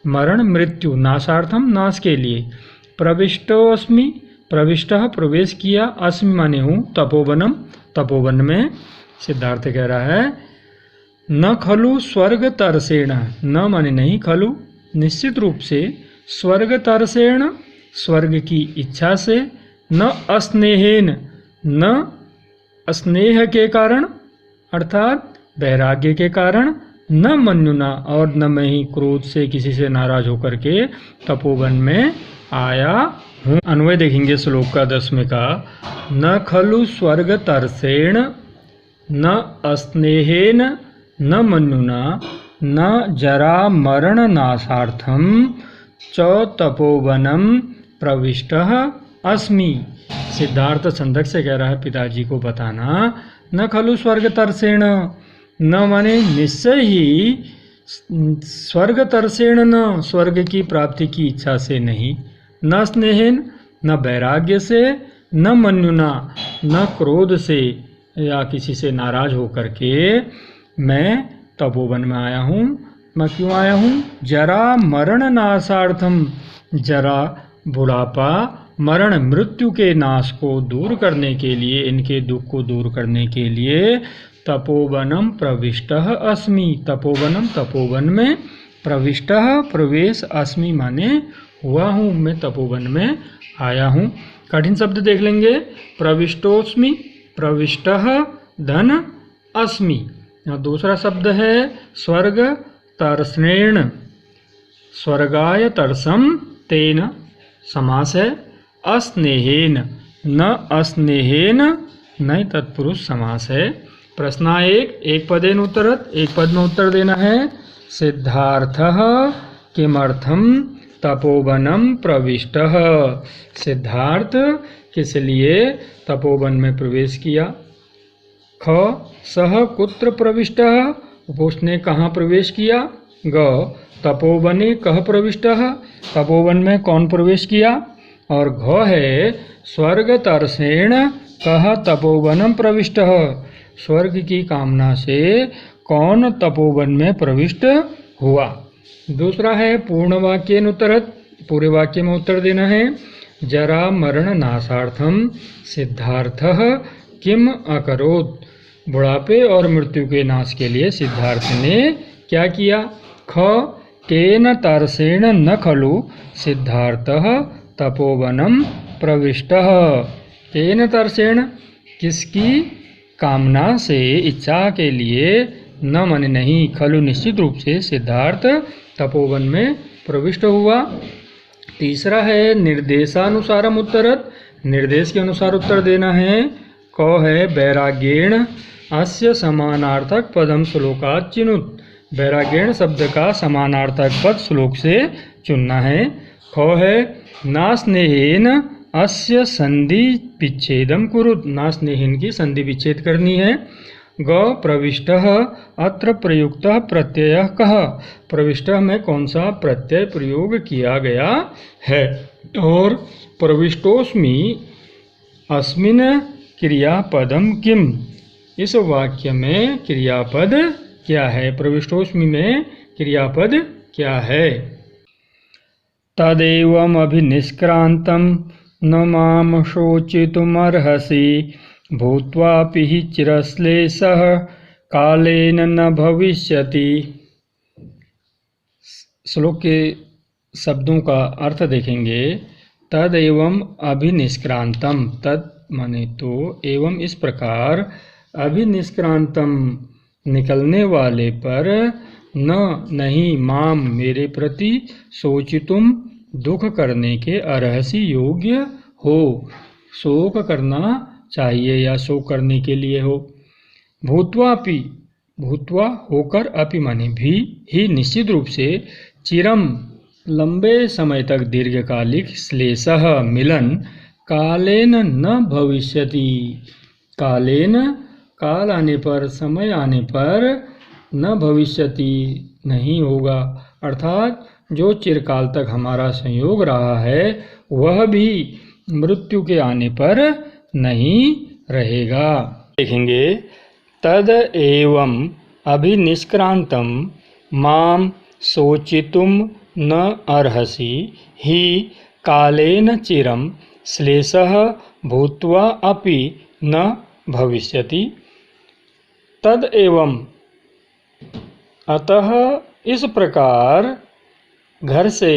A: मरण मृत्यु, नाशार्थम नाश के लिए, प्रविष्टोऽस्मि प्रविष्टः प्रवेश किया, अस्मि माने हूँ, तपोवनम तपोवन में। सिद्धार्थ कह रहा है न खलु स्वर्ग तरसेण, न माने नहीं, खलु निश्चित रूप से, स्वर्ग तरसेण स्वर्ग की इच्छा से, न अस्नेहेन न स्नेह के कारण अर्थात वैराग्य के कारण, न मन्युना और न मैं ही क्रोध से किसी से नाराज होकर के तपोवन में आया हूँ। अन्वय देखेंगे श्लोक का 10वें का। न खलु स्वर्ग तरसेण न अस्नेहेन न मन्युना न जरा मरण नाशार्थम च तपोवनम प्रविष्टः अस्मि। सिद्धार्थ छंदक से कह रहा है पिताजी को बताना, न खलु स्वर्ग तरसेण, न माने निश्चय ही स्वर्ग तरसेण, न स्वर्ग की प्राप्ति की इच्छा से नहीं, न स्नेहेन न वैराग्य से, न मन्युना न क्रोध से या किसी से नाराज होकर के मैं तपोवन में आया हूँ। मैं क्यों आया हूँ? जरा मरण नाशार्थम, जरा बुढ़ापा, मरण मृत्यु के नाश को दूर करने के लिए, इनके दुख को दूर करने के लिए तपोवनम प्रविष्टः अस्मि, तपोवनम तपोवन में, प्रविष्टः प्रवेश, अस्मि माने हुआ हूँ, मैं तपोवन में आया हूँ। कठिन शब्द देख लेंगे। प्रविष्टोस्मि, प्रविष्टः धन अस्मि। दूसरा शब्द है स्वर्ग तर्षेण, स्वर्गाय तरसम तेन समास है। अस्नेहेन, न अस्नेहेन नई तत्पुरुष समास है। प्रश्न एक पदेन उत्तरत, एक पद में उत्तर देना है। सिद्धार्थः किमर्थम तपोवनम प्रविष्टः, सिद्धार्थ किस लिए तपोवन में प्रवेश किया। ख सह कुत्र प्रविष्टः, उपोष्ण ने कहाँ प्रवेश किया। ग तपोवने कह प्रविष्टः, तपोवन में कौन प्रवेश किया। और घ है स्वर्ग तरसेण कह तपोवनम प्रविष्टः, स्वर्ग की कामना से कौन तपोवन में प्रविष्ट हुआ। दूसरा है पूर्ण वाक्येन उत्तरत, पूरे वाक्य में उत्तर देना है। जरा मरण नाशार्थम सिद्धार्थः किम अकरोत्, बुढ़ापे और मृत्यु के नाश के लिए सिद्धार्थ ने क्या किया। ख केन तरसेण न खलु सिद्धार्थः तपोवनम प्रविष्टः, केन तरसेण किसकी कामना से, इच्छा के लिए, न मन नहीं, खलु निश्चित रूप से सिद्धार्थ तपोवन में प्रविष्ट हुआ। तीसरा है निर्देशानुसारम उत्तरत, निर्देश के अनुसार उत्तर देना है। क है वैराग्येण अस्य समानार्थक पदम श्लोकात् चिनुत, वैराग्येण शब्द का समानार्थक पद श्लोक से चुनना है। ख है नास्नेहेन अस्य संधि विच्छेदम कुरुत, नास्नेहेन की संधि विच्छेद करनी है। ग प्रविष्टः अत्र प्रयुक्तः प्रत्ययः कः, प्रविष्टः में कौन सा प्रत्यय प्रयोग किया गया है। और प्रविष्टोस्मि अस्मिन् क्रियापदम किम, इस वाक्य में क्रियापद क्या है, प्रविष्टोस्मि में क्रियापद क्या है। तदेवम् अभिनिष्क्रान्तं न माम शोचितुमर्हसि भूत्वापि हि चिरश्लेषः कालेन न भविष्यति। श्लोक के शब्दों का अर्थ देखेंगे। तद एवं अभिनिष्क्रांतम, तद माने तो, एवं इस प्रकार, अभिनिष्क्रांतम निकलने वाले पर, न नहीं, माम मेरे प्रति, सोचितुम दुख करने के, अर्हसि योग्य हो, शोक करना चाहिए या शोक करने के लिए हो। भूत्वापि, भूत्वा होकर, अपि माने भी, ही निश्चित रूप से, चिरम लंबे समय तक, दीर्घकालिक, श्लेषः मिलन, कालेन न भविष्यति, कालेन काल आने पर, समय आने पर, न भविष्यति नहीं होगा, अर्थात जो चिरकाल तक हमारा संयोग रहा है वह भी मृत्यु के आने पर नहीं रहेगा। देखेंगे, तद एवं अभिनिष्क्रांतम माम शोचितुम न अर्हसि हि कालेन चिरम श्लेषः भूत्वा अपि न भविष्यति। तद एवं, अतः इस प्रकार घर से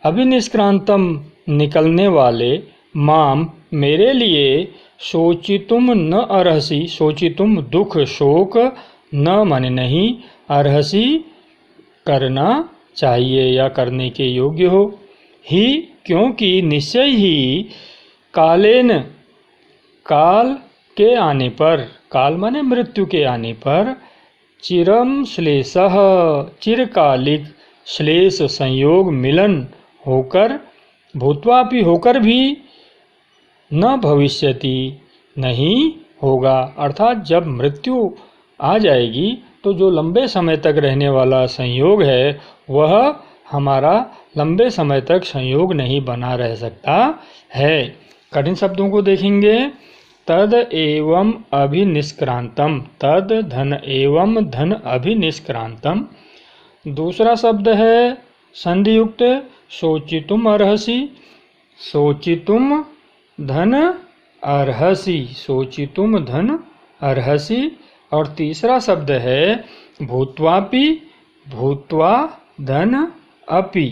A: अभिनिष्क्रांतम निकलने वाले माम मेरे लिए शोचितुम न अर्हसि, शोचितुम दुख शोक न माने नहीं, अर्हसि करना चाहिए या करने के योग्य हो, ही क्योंकि निश्चय ही कालेन काल के आने पर, काल माने मृत्यु के आने पर, चिरम श्लेषः चिरकालिक श्लेष संयोग मिलन होकर, भूत्वापि होकर भी, न भविष्यति नहीं होगा। अर्थात जब मृत्यु आ जाएगी तो जो लंबे समय तक रहने वाला संयोग है वह हमारा लंबे समय तक संयोग नहीं बना रह सकता है। कठिन शब्दों को देखेंगे। तद एवं अभिनिष्क्रांतम, तद धन एवं धन अभिनिष्क्रांतम। दूसरा शब्द है संधियुक्त शोचितुम अर्हसि, शोचितुम धन अर्हसि, शोचितुम धन अर्हसि। और तीसरा शब्द है भूत्वापि, भूत्वा धन अपि।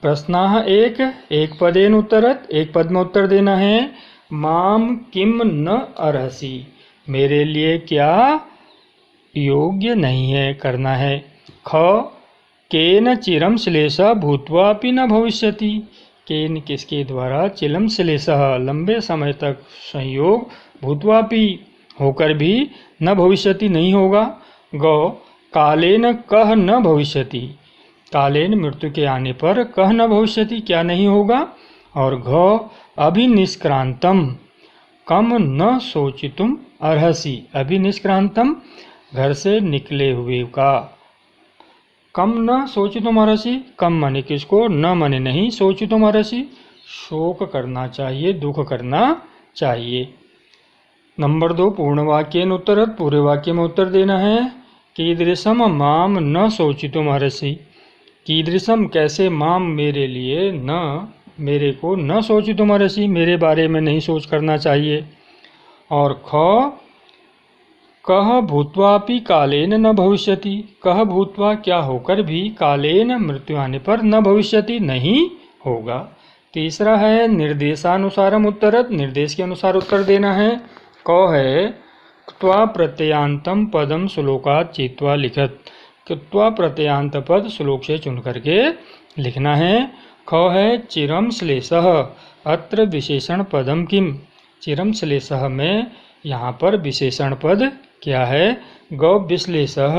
A: प्रश्नाः एक पदेन उत्तरत, एक पद में उत्तर देना है। माम किम न अर्हसि, मेरे लिए क्या योग्य नहीं है, करना है। ख केन चिरम श्लेषः भूत्वापि न भविष्यति, केन किसके द्वारा, चिलम श्लेषः लंबे समय तक संयोग, भूत्वापि होकर भी, न भविष्यति नहीं होगा। गौ कालेन कह न भविष्यति, कालेन मृत्यु के आने पर, कह न भविष्यति क्या नहीं होगा। और घ अभिनिष्क्रांतम कम न शोचितुम अर्हसि, अभिनिष्क्रांतम घर से निकले हुए का, कम न शोचितुम अर्हसि, कम माने किसको, न माने नहीं, शोचितुम अर्हसि शोक करना चाहिए, दुख करना चाहिए। नंबर 2 पूर्ण वाक्येन उत्तरत, पूरे वाक्य में उत्तर देना है। कीदृशम माम न शोचितुम अर्हसि, कीदृशम कैसे, माम मेरे लिए, न मेरे को, न शोचितुम अर्हसि मेरे बारे में नहीं सोच करना चाहिए। और ख कह भूत्वापि कालेन न भविष्यति, कह भूत्वा क्या होकर भी, कालेन मृत्यु आने पर, न भविष्यति नहीं होगा। तीसरा है निर्देशानुसारम उत्तरत, निर्देश के अनुसार उत्तर देना है। क है क्त्वा प्रत्ययांतम पदम श्लोकात चित्वा लिखत, क्त्वा प्रत्ययांत पद श्लोक से चुन करके लिखना है। ख है चिरम श्लेषः, अत्र विशेषण पदम किम, चिरम श्लेषः में यहाँ पर विशेषण पद क्या है। गौ विश्लेषः,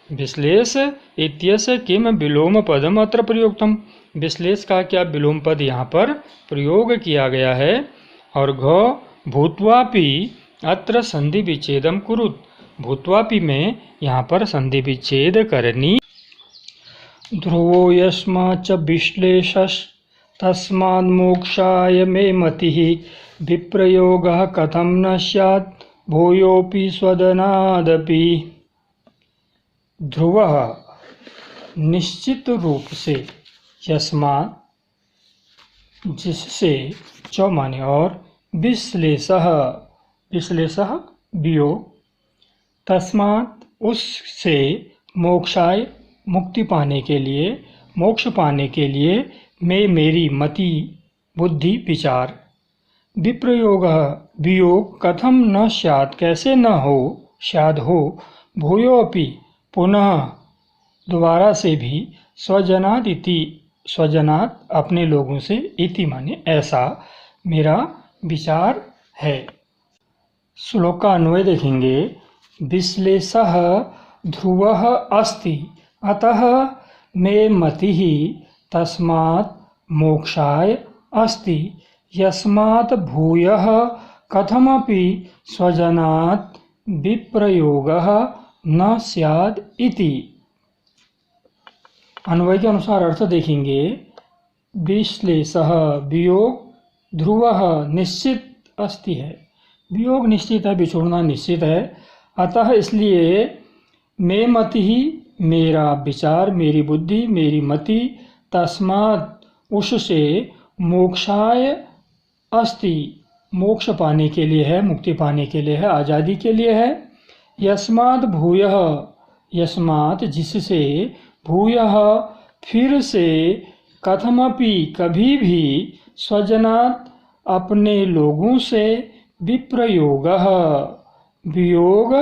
A: विश्लेष इत्यस्य किम विलोम पदम अत्र प्रयोक्तम, विश्लेष का क्या विलोम पद यहाँ पर प्रयोग किया गया है। और घ भूत्वापि अत्र संधि विच्छेदम कुरुत, भूत्वापि में यहाँ पर संधि विच्छेद करनी। ध्रुवो यस्मा च विश्लेषस् तस्मान् मोक्षाय मे मतिः, विप्रयोगः कथं न स्यात् भूयोऽपि स्वदनादपि। ध्रुवः निश्चित रूप से, यस्मात् जिससे, च माने और, विश्लेषः, विश्लेषः वियोग, तस्मात् उससे, मोक्षाय मुक्ति पाने के लिए, मोक्ष पाने के लिए, में मेरी मति बुद्धि विचार, विप्रयोग वियोग कथम न स्यात् कैसे न हो, शायद हो, भूयोऽपि पुनः दोबारा से भी, स्वजनात् इति स्वजनात् अपने लोगों से, इति माने ऐसा मेरा विचार है। श्लोक का अन्वय देखेंगे। विश्लेषः ध्रुवः अस्ति अतः मे मतिः तस्मात् मोक्षाय अस्ति, यस्मात् भूयः कथमपि स्वजनात् विप्रयोगः न स्यात् इति। अन्वय के अनुसार अर्थ देखेंगे। विश्लेषः वियोग ध्रुवः निश्चित अस्ति है, वियोग निश्चित है, बिछोड़ना निश्चित है। अतः इसलिए मे मति ही मेरा विचार, मेरी बुद्धि, मेरी मति, तस्मात् उससे मोक्षाय अस्ति मोक्ष पाने के लिए है, मुक्ति पाने के लिए है, आज़ादी के लिए है। यस्मात् भूयः यस्मात् जिससे, भूयः फिर से, कथमपि कभी भी, स्वजनात् अपने लोगों से, विप्रयोगः वियोग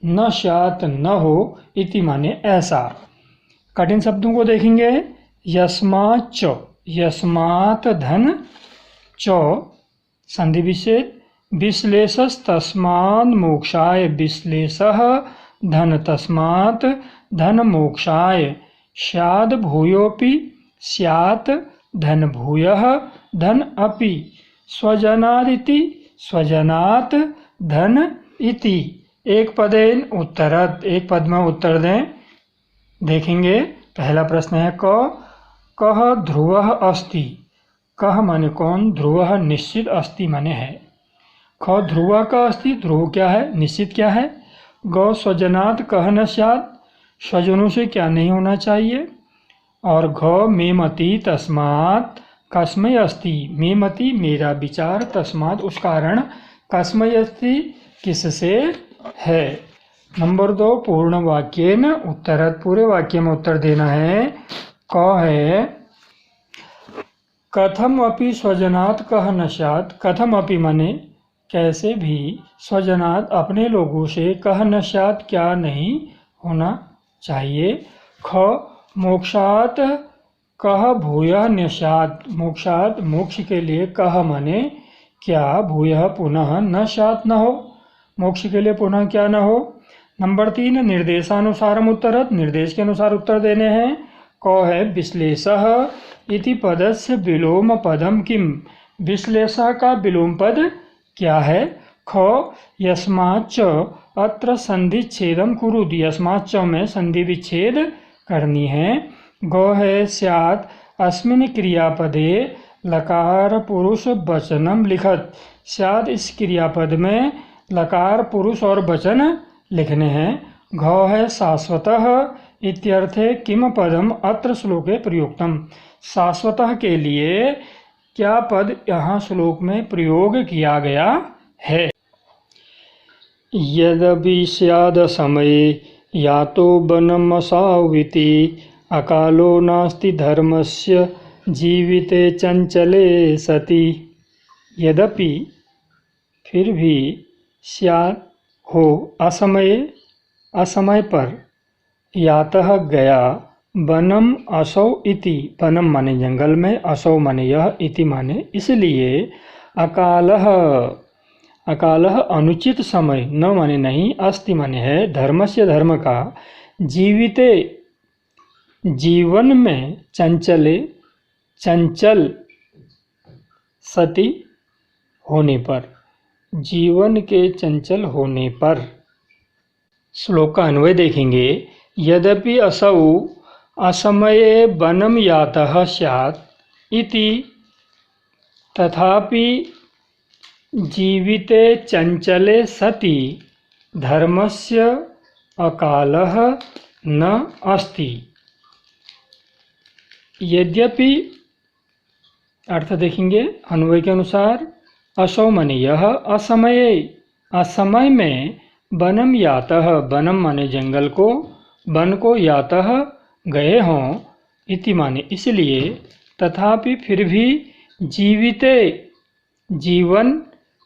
A: न स्यात् न हो, इति माने ऐसा। कठिन शब्दों को देखेंगे। यस्माच्च यस्मात् धन च संधि विच्छेद, विश्लेषस्तस्मात् मोक्षाय विश्लेषः धन तस्मात् धन मोक्षाय, स्याद् भूयोऽपि स्यात् धन भूयः धन अपि, स्वजनादिति स्वजनात् धन इति। एक पदेन उत्तरत्, एक पद में उत्तर दें। देखेंगे। पहला प्रश्न है कः ध्रुवः अस्ति। कः माने कौन, ध्रुवः निश्चित, अस्ति माने है। ख ध्रुव का अस्ति, ध्रुव क्या है, निश्चित क्या है। गौ स्वजनात् कह न स्यात्, स्वजनों से क्या नहीं होना चाहिए। और घ मे मति तस्मात् कस्मै अस्ति, मे मति मेरा विचार, तस्मात् उस कारण, कस्मै अस्ति किससे है। नंबर 2 पूर्ण वाक्य न उत्तरत, पूरे वाक्य में उत्तर देना है। क है कथम अपि स्वजनात् कह न स्यात्, कथम अपि माने कैसे भी, स्वजनात् अपने लोगों से, कह न स्यात् क्या नहीं होना चाहिए। ख मोक्षात् कह भूयः न स्यात्, मोक्षात् मोक्ष के लिए, कह माने क्या, भूयः पुनः, न स्यात् न हो, मोक्ष के लिए पुनः क्या न हो। नंबर 3 निर्देशानुसारम उत्तरत, निर्देश के अनुसार उत्तर देने हैं। क है विश्लेषः इति पदस्य विलोम पदम किम, विश्लेषः का विलोम पद क्या है। ख यस्माच्च अत्र संधि छेदम कुरुद, यस्माच्च में संधि विच्छेद करनी है। ग है स्यात् अस्मिन् क्रियापदे लकार पुरुष वचनम लिखत, स्यात् इस क्रियापद में लकार पुरुष और वचन लिखने हैं। घ है शाश्वतः इत्यर्थे किम पदम अत्र श्लोके प्रयुक्तम, शाश्वतः के लिए क्या पद यहाँ श्लोक में प्रयोग किया गया है। यदपि स्याद समये यातो बनमसाविति, अकालो नास्ति धर्मस्य जीविते चंचले सति। यद्यपि फिर भी, स्यात् हो, असमये असमय पर, यातः गया, वनम असौ इति, वनम माने जंगल में, असौ माने यह, इति माने इसलिए, अकालः अकालः अनुचित समय, न माने नहीं, अस्ति माने है, धर्मस्य धर्म का, जीविते जीवन में, चंचले चंचल, सति होने पर, जीवन के चंचल होने पर। श्लोक का अन्वय देखेंगे। यद्यपि असौ असमये वनम यातः स्यात् इति, तथापि जीविते चंचले सति धर्मस्य अकालः न अस्ति। यद्यपि अर्थ देखेंगे अन्वय के अनुसार। असौ माने यह, असमये असमय में, वनम यातः वनम माने जंगल को, वन को, यातः गए हों, इति माने इसलिए, तथापि फिर भी, जीविते जीवन,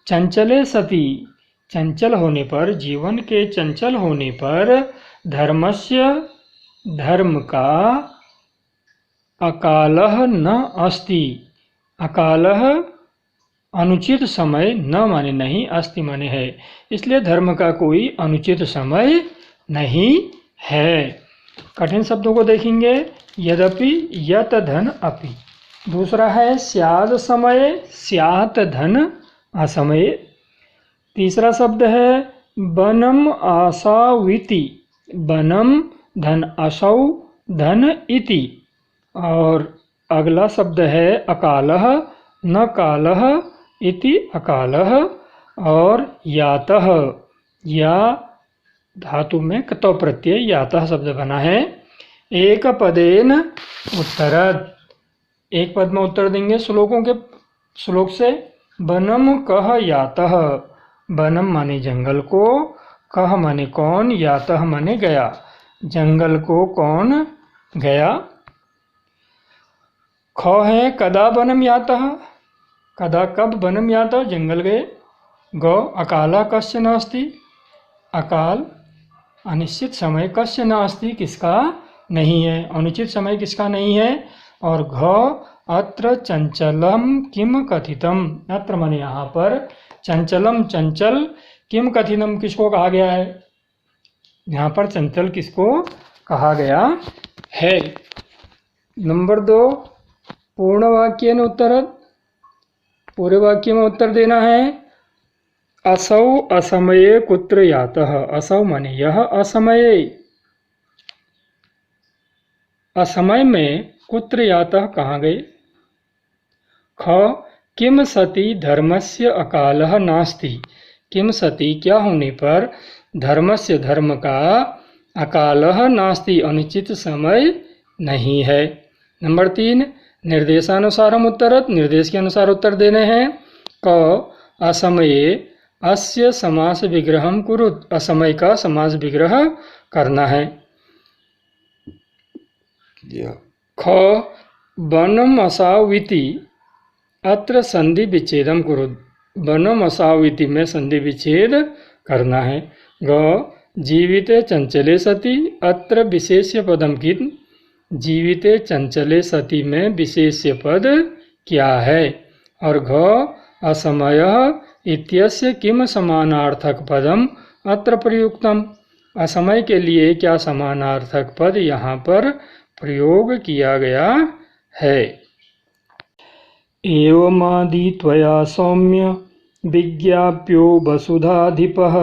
A: चंचले सति चंचल होने पर, जीवन के चंचल होने पर, धर्मस्य धर्म का, अकालः न अस्ति, अकालः अनुचित समय, न माने नहीं, अस्ति माने है, इसलिए धर्म का कोई अनुचित समय नहीं है। कठिन शब्दों को देखेंगे। यद्यपि यत धन अपि, दूसरा है स्याद समये, स्यात् धन असमये। तीसरा शब्द है वनम आसाविति, वनम धन असौ धन इति, और अगला शब्द है अकालः, न कालः इति अकालः। और यातः, या धातु में कतो प्रत्यय यातः शब्द बना है। एक पदेन उत्तरत, एक पद में उत्तर देंगे श्लोक से। वनम कह यातः, वनम माने जंगल को, कह माने कौन, यातः माने गया, जंगल को कौन गया। ख है कदा वनम यातः, कदा कब वनम यातः जंगल गए। गौ अकाला कस्य नास्ति, अकाल अनिश्चित समय कस्य नास्ति किसका नहीं है, अनुचित समय किसका नहीं है। और घ अत्र चंचलम किम कथितम, अत्र माने यहाँ पर, चंचलम चंचल, किम कथितम किसको कहा गया है, यहाँ पर चंचल किसको कहा गया है। नंबर 2 पूर्ण वाक्य न उत्तरत, पूरे वाक्य में उत्तर देना है। असौ असमये कुत्र यातः, असौ माने यह, असमये असमय में, कुत्र यातः कहाँ गए। ख किम सति धर्मस्य अकालः नास्ति, किम सति क्या होने पर, धर्मस्य धर्म का, अकालः नास्ति अनुचित समय नहीं है। नंबर 3 निर्देशानुसारम उत्तरत, निर्देश के अनुसार उत्तर देने हैं। क असमये अस्य समास विग्रहम कुरुत, असमय का समास विग्रह करना है। ख वनम असाविति अत्र संधि विच्छेदम कुरुत, वनम असाविति में संधि विच्छेद करना है। ग जीविते चंचले सति अत्र विशेष्य पदम कित, जीविते चंचले सति में विशेष्य पद क्या है। और घ असमय इत्यस्य किम समानार्थक पदम अत्र प्रयुक्तम, असमय के लिए क्या समानार्थक पद यहाँ पर प्रयोग किया गया है। एवमादि त्वया सौम्य विज्ञाप्यो वसुधाधिपः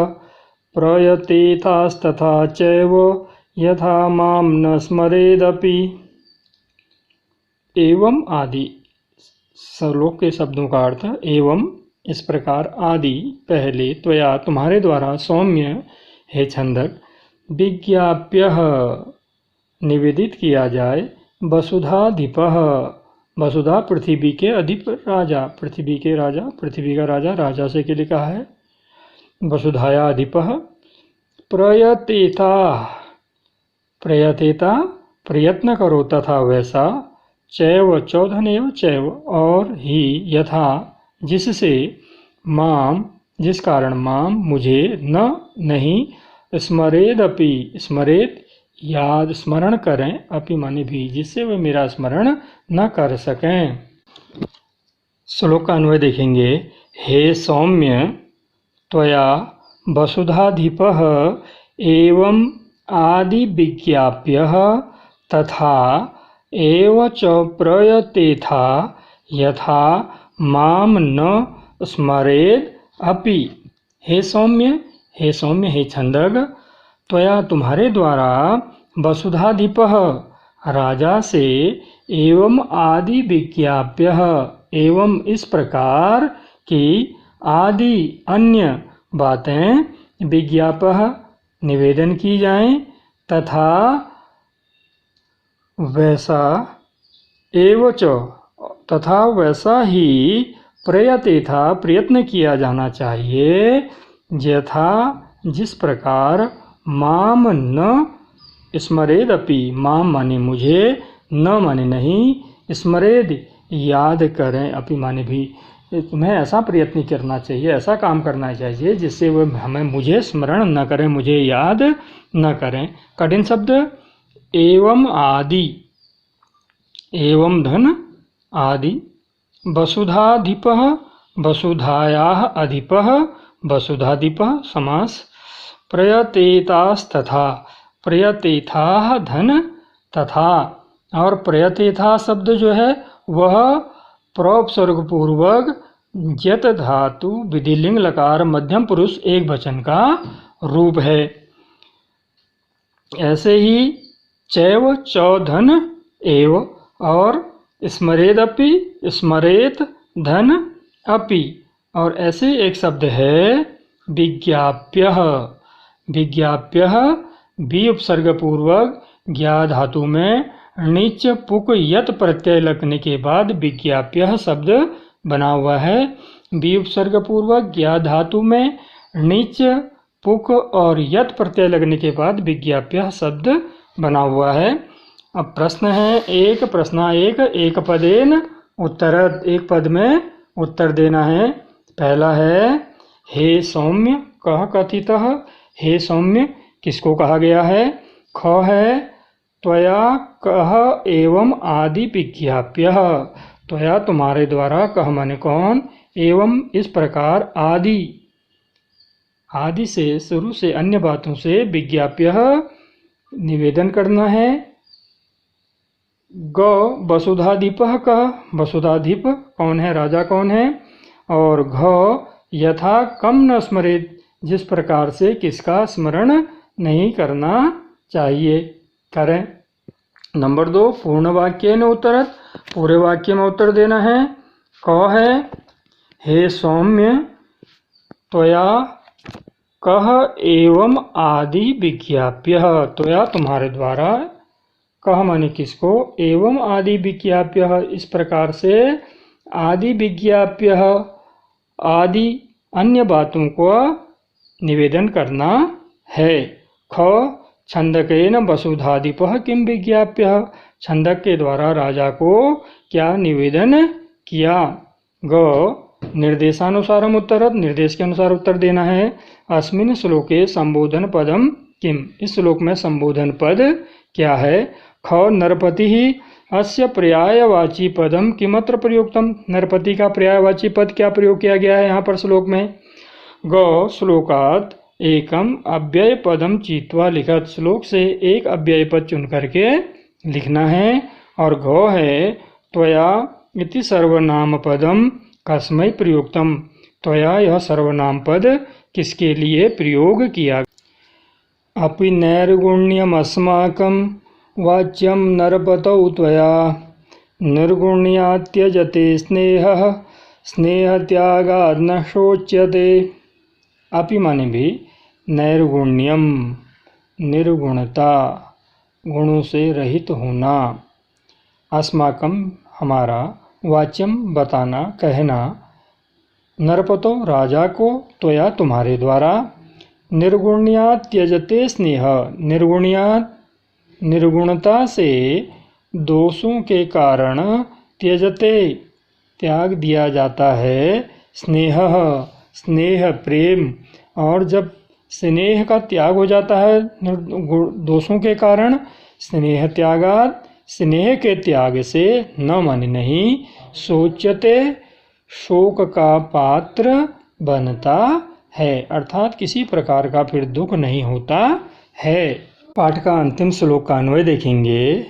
A: प्रयतेथास्तथा चैव यथा माम न स्मरेदपि। एवं आदि श्लोक के शब्दों का अर्थ, एवं इस प्रकार, आदि पहले, त्वया तुम्हारे द्वारा, सौम्य हे छंदक, विज्ञाप्यः निवेदित किया जाए, वसुधाधिपः वसुधा पृथ्वी के अधिप राजा, पृथ्वी के राजा, पृथ्वी का राजा, राजा से के लिखा है वसुधाया अधिपः। प्रयतेता, प्रयतेता प्रयत्न करो तथा वैसा, चैव चौधनेव चैव और ही, यथा जिससे, माम जिस कारण, माम मुझे, न नहीं, स्मरेदपि स्मरेत याद स्मरण करें, अपि माने भी जिससे वे मेरा स्मरण न कर सकें। श्लोक का अन्वय देखेंगे। हे सौम्य त्वया वसुधाधिपः एवं आदि विज्ञाप्यः तथा एव च प्रयतेथा यथा माम न स्मरेद अपि। हे सौम्य, हे सौम्य, हे छंदक, त्वया तुम्हारे द्वारा, वसुधाधिपः राजा से, एवं आदि विज्ञाप्यः एवं इस प्रकार की, आदि अन्य बातें, विज्ञापः निवेदन की जाएं, तथा वैसा, एवच तथा वैसा ही, प्रयतेथा प्रयत्न किया जाना चाहिए, यथा जिस प्रकार, माम न स्मरेदपि, माम माने मुझे, न माने नहीं, स्मरेद याद करें, अपि माने भी, तुम्हें ऐसा प्रयत्न करना चाहिए, ऐसा काम करना चाहिए जिससे वह हमें, मुझे स्मरण न करें, मुझे याद न करें। कठिन शब्द एवं आदि, एवं धन आदि, वसुधाधिपः वसुधायाः अधिपः वसुधाधिपः समास। प्रयतेतास्तथा, प्रयतेथाः धन तथा, और प्रयतेथा शब्द जो है वह प्रोपसर्ग पूर्वक यत धातु विधिलिंग लकार मध्यम पुरुष एक वचन का रूप है। ऐसे ही चैव चौधन एव और स्मरेदपि, स्मरेत धन अपि। और ऐसे एक शब्द है विज्ञाप्यः। विज्ञाप्यः बी उपसर्ग पूर्वक ज्ञा धातु में णिच पुक यत प्रत्यय लगने के बाद विज्ञाप्यः शब्द बना हुआ है। बी उपसर्ग पूर्वक ज्ञा धातु में णिच पुक और यत प्रत्यय लगने के बाद विज्ञाप्यः शब्द बना हुआ है। अब प्रश्न है एक प्रश्न एक पदेन उत्तर, एक पद में उत्तर देना है। पहला है हे सौम्य कह कथितः। हे सौम्य किसको कहा गया है? ख है त्वया कह एवं आदि विज्ञाप्यः। त्वया तुम्हारे द्वारा, कह माने कौन, एवं इस प्रकार, आदि आदि से शुरू से अन्य बातों से विज्ञाप्यः निवेदन करना है। ग वसुधाधिपः कह, वसुधाधिप कौन है, राजा कौन है। और घ यथा कम न स्मरेत, जिस प्रकार से किसका स्मरण नहीं करना चाहिए, करें। नंबर 2 पूर्ण वाक्य न उत्तरत, पूरे वाक्य में उत्तर देना है। क है हे सौम्य त्वया कह एवं आदि विज्ञाप्यः। त्वया तुम्हारे द्वारा, कह माने किसको, एवं आदि विज्ञाप्यः इस प्रकार से, आदि विज्ञाप्यः आदि अन्य बातों को निवेदन करना है। ख छंदकेन वसुधाधिपः किम विज्ञाप्यः, छंदक के द्वारा राजा को क्या निवेदन किया। ग निर्देशानुसारम उत्तरत, निर्देश के अनुसार उत्तर देना है। अस्मिन् श्लोके संबोधन पदम किम, इस श्लोक में संबोधन पद क्या है। ख नरपति ही अस्य पर्यायवाची पदम किमत्र प्रयुक्तम, नरपति का पर्यायवाची पद क्या प्रयोग किया गया है यहाँ पर श्लोक में। ग श्लोकात एकम अव्यय पदम चित्वा लिखत, श्लोक से एक अव्यय पद चुन करके लिखना है। और घ है त्वया इति सर्वनाम पदम कस्मै प्रयुक्तम, त्वया यह सर्वनाम पद किसके लिए प्रयोग किया। अपि नैर्गुण्यमस्माकं वाच्यं नरपतौ त्वया निर्गुण्यात् त्यजते स्नेहः स्नेहत्यागात् न शोच्यते। अपि माने भी नैर्गुण्यम, निर्गुणता, गुणों से रहित होना, अस्माकं हमारा, वाच्यम बताना कहना, नरपतो राजा को, त्वया तुम्हारे द्वारा, निर्गुण्यात् त्यजते स्नेह, निर्गुण्यात् निर्गुणता से दोषों के कारण, त्यजते त्याग दिया जाता है, स्नेह स्नेह प्रेम। और जब स्नेह का त्याग हो जाता है दोषों के कारण, स्नेह त्यागात् स्नेह के त्याग से, न माने नहीं, शोच्यते शोक का पात्र बनता है, अर्थात किसी प्रकार का फिर दुख नहीं होता है। पाठ का अंतिम श्लोक का अन्वय देखेंगे।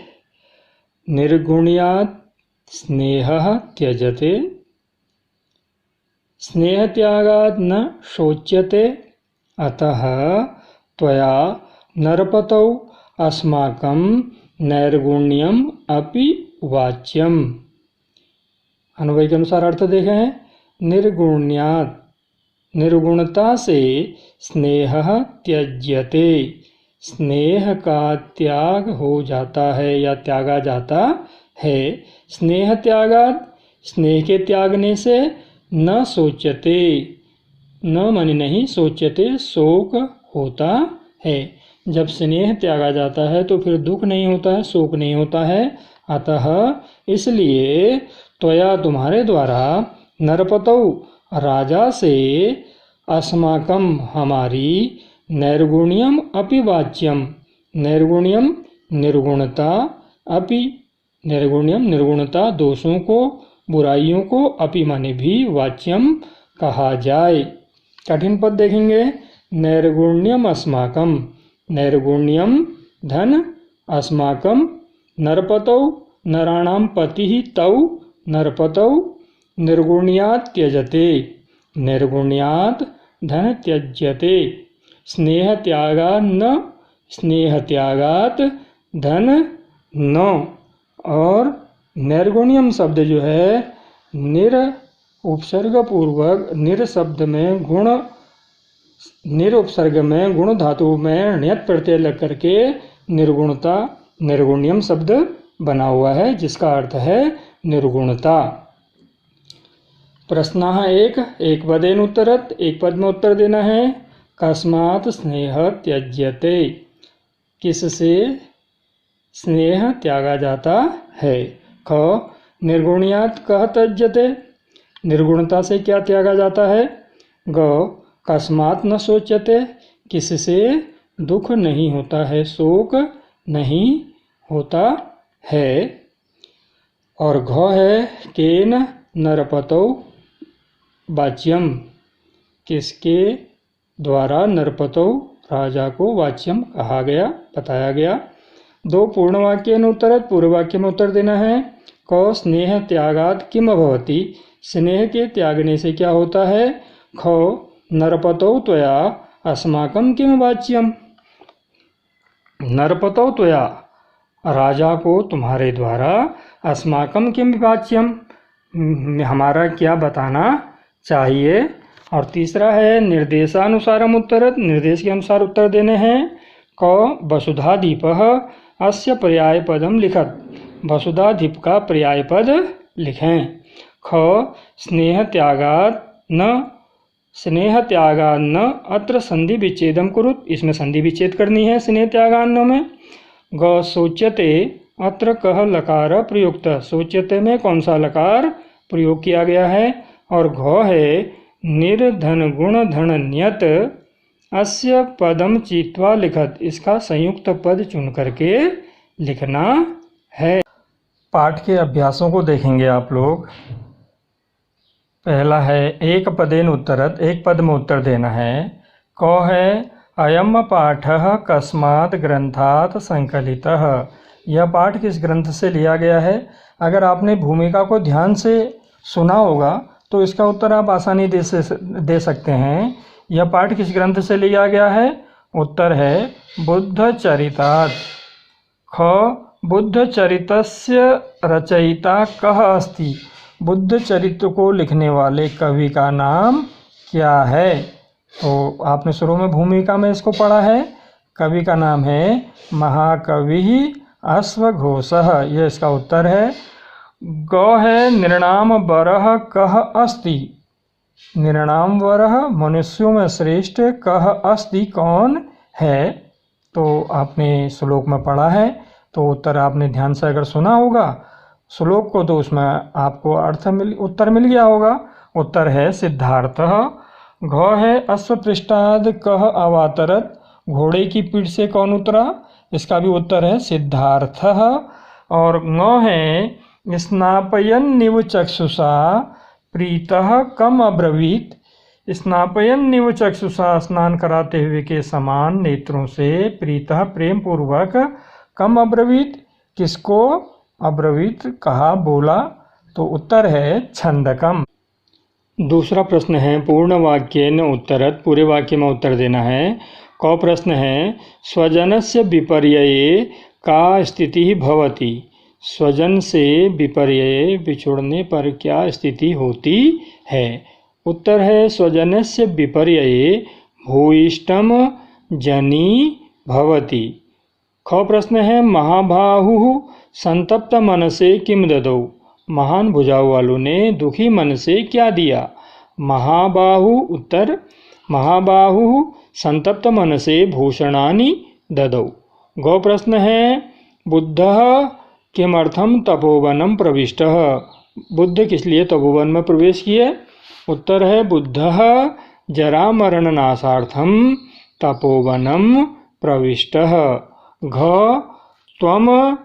A: निर्गुण्यात् स्नेहः त्यजते स्नेह त्यागात् न शोच्यते अतः त्वया नरपतौ अस्माकं नैर्गुण्यम अपि वाच्यम। अन्वय के अनुसार अर्थ देखें। निर्गुण्यात् निर्गुणता से स्नेहः त्यज्यते, स्नेह का त्याग हो जाता है या त्यागा जाता है। स्नेह त्यागात् स्नेह के त्यागने से, न सोच्यते, न माने नहीं, सोच्यते शोक होता है। जब स्नेह त्यागा जाता है तो फिर दुख नहीं होता है, शोक नहीं होता है। अतः इसलिए त्वया तुम्हारे द्वारा, नरपतौ राजा से, अस्माकं हमारी, नैर्गुण्यम अपि वाच्यम, नैर्गुण्यम निर्गुणता, अपि निर्गुण्यम निर्गुणता दोषों को, बुराइयों को, अपि माने भी, वाच्यम कहा जाए। कठिन पद देखेंगे। नैर्गुण्यम अस्माकं, नैर्गुण्यम धन, अस्माकं नरपतौ नराणां पतिः तौ नरपतौ निर्गुण्यात् त्यजते, निर्गुण्यात् धन त्यज्यते, स्नेह त्यागात् न, स्नेह त्यागात् धन न। और निर्गुण्यम शब्द जो है निर उपसर्ग पूर्वक निर शब्द में गुण निर उपसर्ग में गुण धातु में ण्यत प्रत्यय लग करके निर्गुणता निर्गुण्यम शब्द बना हुआ है, जिसका अर्थ है निर्गुणता। प्रश्न एक पदेन उत्तरत, एक पद में उत्तर देना है। कस्मात् स्नेह त्यज्यते, किससे स्नेह त्यागा जाता है। ख निर्गुण्यात् कह त्यज्यते, निर्गुणता से क्या त्यागा जाता है। ग कस्मात् न शोच्यते, किससे दुख नहीं होता है, शोक नहीं होता है। और घ है केन नरपतौ वाच्यम, किसके द्वारा नरपतौ राजा को वाच्यम कहा गया, बताया गया। दो पूर्ण वाक्य उत्तरत, पूर्व वाक्य में उत्तर देना है। क स्नेह त्यागात् किम भवति, स्नेह के त्यागने से क्या होता है। ख नरपतौ त्वया अस्माकं किम वाच्यम, नरपतौ त्वया राजा को तुम्हारे द्वारा अस्माकं किम वाच्यम हमारा क्या बताना चाहिए। और तीसरा है निर्देशानुसारम उत्तरत, निर्देश के अनुसार उत्तर देने हैं। क वसुधाधिपः अस्य पर्याय पदम लिखत, वसुधाधिप का पर्याय पद लिखें। ख स्नेह त्यागात् न अत्र संधि विच्छेदम कुरुत, इसमें संधि विच्छेद करनी है स्नेह त्यागान्न में। ग शोच्यते अत्र कह लकार प्रयुक्त, शोच्यते में कौन सा लकार प्रयोग किया गया है। और घ है निर्धन गुण धन न्यत अस्य पदम चित्वा लिखत, इसका संयुक्त पद चुन करके लिखना है। पाठ के अभ्यासों को देखेंगे आप लोग। पहला है एक पदेन उत्तरत, एक पद में उत्तर देना है। क है अयम पाठः कस्मात् ग्रंथात् संकलितः, यह पाठ किस ग्रंथ से लिया गया है। अगर आपने भूमिका को ध्यान से सुना होगा तो इसका उत्तर आप आसानी दे सकते हैं। यह पाठ किस ग्रंथ से लिया गया है। उत्तर है बुद्ध चरितात्। ख बुद्ध चरितस्य रचयिता कः अस्ति, बुद्ध चरित्र को लिखने वाले कवि का नाम क्या है। तो आपने शुरू में भूमिका में इसको पढ़ा है। कवि का नाम है महाकवि अश्वघोषः, यह इसका उत्तर है। ग है निर्णाम वरः कः अस्ति, निर्णाम वरः मनुष्यों में श्रेष्ठ, कः अस्ति कौन है। तो आपने श्लोक में पढ़ा है, तो उत्तर आपने ध्यान से अगर सुना होगा श्लोक को तो उसमें आपको उत्तर मिल गया होगा। उत्तर है सिद्धार्थः। घ है अश्वपृष्ठाद कः अवातरत, घोड़े की पीठ से कौन उतरा, इसका भी उत्तर है सिद्धार्थः। और ङ है स्नापयन्निव चक्षुषा प्रीतः कम अब्रवीत, स्नापयन्निव चक्षुषा स्नान कराते हुए के समान नेत्रों से प्रीतः प्रेम पूर्वक कम अब्रवीत, किसको अब्रवीत कहा बोला। तो उत्तर है छंदकम। दूसरा प्रश्न है पूर्ण वाक्य न उत्तरत, पूरे वाक्य में उत्तर देना है। क प्रश्न है स्वजनस्य विपर्यये का स्थिति भवति, स्वजन से विपर्यये बिछुड़ने पर क्या स्थिति होती है। उत्तर है स्वजनस्य विपर्यये भूयिष्ठम जनी भवति। ख प्रश्न है महाबाहुः संतप्त मन से किम ददौ, महान भुजाओं वालों ने दुखी मन से क्या दिया। महाबाहु उत्तर महाबाहु संतप्त मन से भूषणानि ददौ। गौ प्रश्न है बुद्धः किमर्थम तपोवनम प्रविष्टः, बुद्ध किस लिए तपोवन में प्रवेश किए। उत्तर है बुद्धः जरा मरण नाशार्थम तपोवनम प्रविष्टः। घ त्वम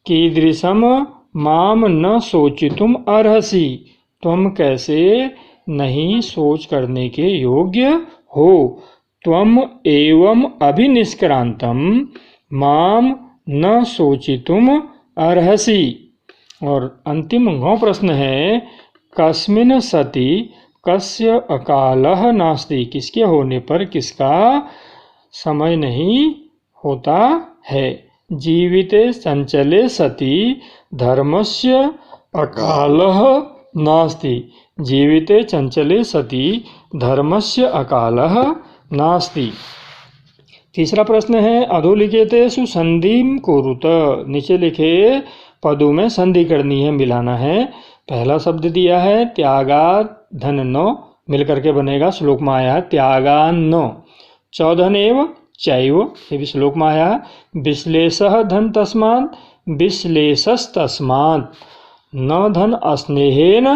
A: कीदृशम माम न सोचितुम अर्हसि, तुम कैसे नहीं सोच करने के योग्य हो। त्वम एवं अभिनिष्क्रांतम माम न सोचितुम अर्हसि। और अंतिम गौ प्रश्न है कस्मिन् सति कस्य अकालः नास्ति, किसके होने पर किसका समय नहीं होता है। जीविते संचले सति धर्मस्य अकालः नास्ति। जीविते चंचले सति धर्मस्य अकालः नास्ति। तीसरा प्रश्न है अधोलिखितेषु संधिं कुरुत। नीचे लिखे पदों में संधि करनी है, मिलाना है। पहला शब्द दिया है त्यागात् धन्नो, मिलकर के बनेगा, श्लोक में आया है त्यागान्नो। चौधनेव चैव, ये भी श्लोक में आया है। विश्लेषः धन तस्मात्, विश्लेषस्तस्मात्। न धन अस्नेहेन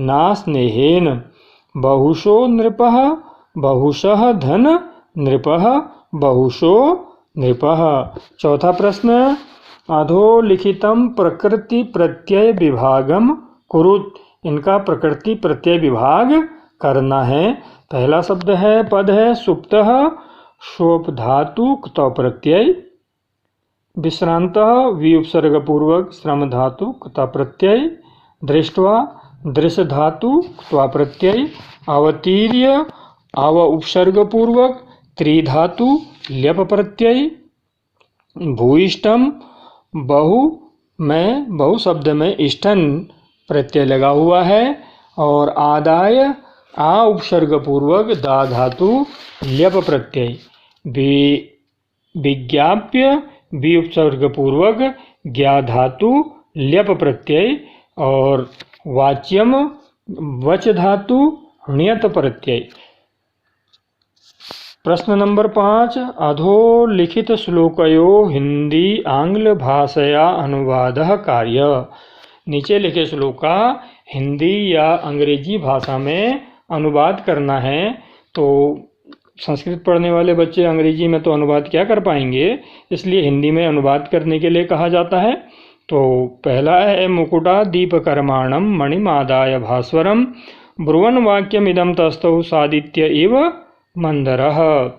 A: नास्नेहेन। बहुशो नृपः, बहुशः धन नृपः, बहुशो नृपः। चौथा प्रश्न अधोलिखितं प्रकृति प्रत्यय विभागम कुरुत। इनका प्रकृति प्रत्यय विभाग करना है। पहला शब्द है पद है सुप्तः, शोप धातु क्तौ प्रत्यय। विश्रांतः वि उपसर्ग पूर्वक श्रम धातु क्ता प्रत्यय। दृष्ट्वा दृश्य धातु क्त्वा प्रत्यय। अवतीर्य अव उपसर्ग पूर्वक त्रिधातु ल्यप प्रत्यय। भूयिष्ठम बहु में बहु शब्द में इष्टन प्रत्यय लगा हुआ है। और आदाय आ उपसर्ग पूर्वक दा धातु ल्यप प्रत्यय। विज्ञाप्य वि उपसर्ग पूर्वक ज्ञा धातु ल्यप प्रत्यय। और वाच्यम वच धातु ण्यत प्रत्यय। प्रश्न नंबर 5 अधोलिखित श्लोकयो हिंदी आंग्ल भाषया अनुवादः कार्य। नीचे लिखे श्लोक का हिंदी या अंग्रेजी भाषा में अनुवाद करना है। तो संस्कृत पढ़ने वाले बच्चे अंग्रेजी में तो अनुवाद क्या कर पाएंगे, इसलिए हिंदी में अनुवाद करने के लिए कहा जाता है। तो पहला है मुकुटा दीपकर्माणम मणिमादाय भास्वरम ब्रुवन् वाक्यमिदं तस्थौ सादित्य इव मंदरः।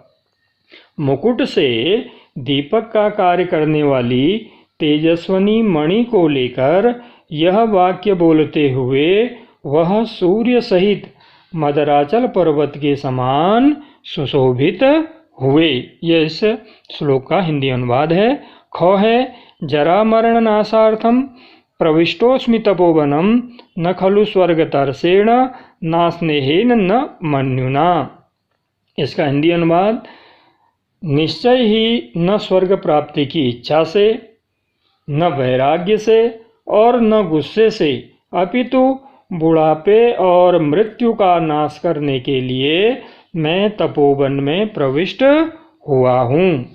A: मुकुट से दीपक का कार्य करने वाली तेजस्वनी मणि को लेकर यह वाक्य बोलते हुए वह सूर्य सहित मदराचल पर्वत के समान सुशोभित हुए। यह इस श्लोक का हिंदी अनुवाद है। ख है जरा मरण नाशार्थम प्रविष्टोस्मि तपोवनम न खलु स्वर्गतर्षेण नास्नेहेन न मन्युना। इसका हिंदी अनुवाद निश्चय ही न स्वर्ग प्राप्ति की इच्छा से, न वैराग्य से और न गुस्से से, अपितु बुढ़ापे और मृत्यु का नाश करने के लिए मैं तपोवन में प्रविष्ट हुआ हूँ।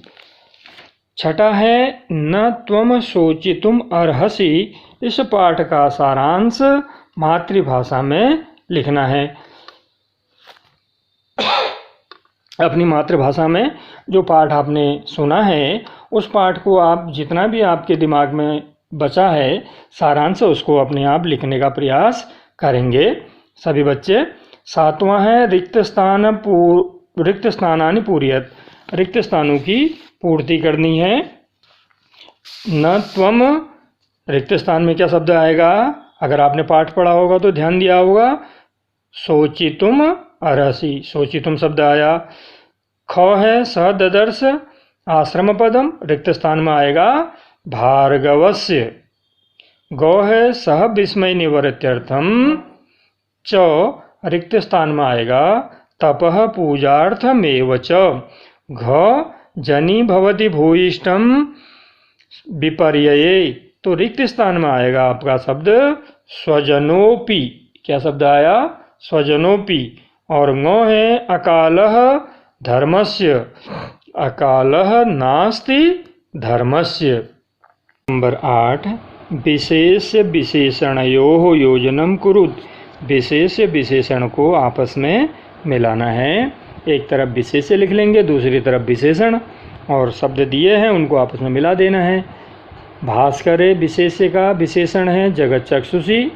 A: छठा है न त्वम शोचितुम अर्हसि। इस पाठ का सारांश मातृभाषा में लिखना है। अपनी मातृभाषा में जो पाठ आपने सुना है उस पाठ को आप जितना भी आपके दिमाग में बचा है सारांश उसको अपने आप लिखने का प्रयास करेंगे सभी बच्चे। सातवां है रिक्त स्थानानि पूर्यत। रिक्त स्थानों की पूर्ति करनी है। न त्वम रिक्त स्थान में क्या शब्द आएगा, अगर आपने पाठ पढ़ा होगा तो ध्यान दिया होगा। शोचितुम अर्हसि, शोचितुम शब्द आया। ख है स ददर्श आश्रम पदम, रिक्त स्थान में आएगा भार्गवस्य। गौ है सह विस्मय निवृत्त्यर्थम। च रिक्त स्थान में आएगा तपः पूजार्थमेव च। घ जनि भवति भूयिष्ठम विपर्यये, तो रिक्त स्थान में आएगा आपका शब्द स्वजनोपि। क्या शब्द आया, स्वजनोपि। और ङ है अकालः धर्मस्य, अकालः नास्ति धर्मस्य। नंबर 8 विशेष विशेषणयोः योजनं कुरुत। विशेष विशेषण को आपस में मिलाना है। एक तरफ विशेष लिख लेंगे, दूसरी तरफ विशेषण, और शब्द दिए हैं उनको आपस में मिला देना है। भास्करे विशेष का विशेषण है जगच्चक्षुषी।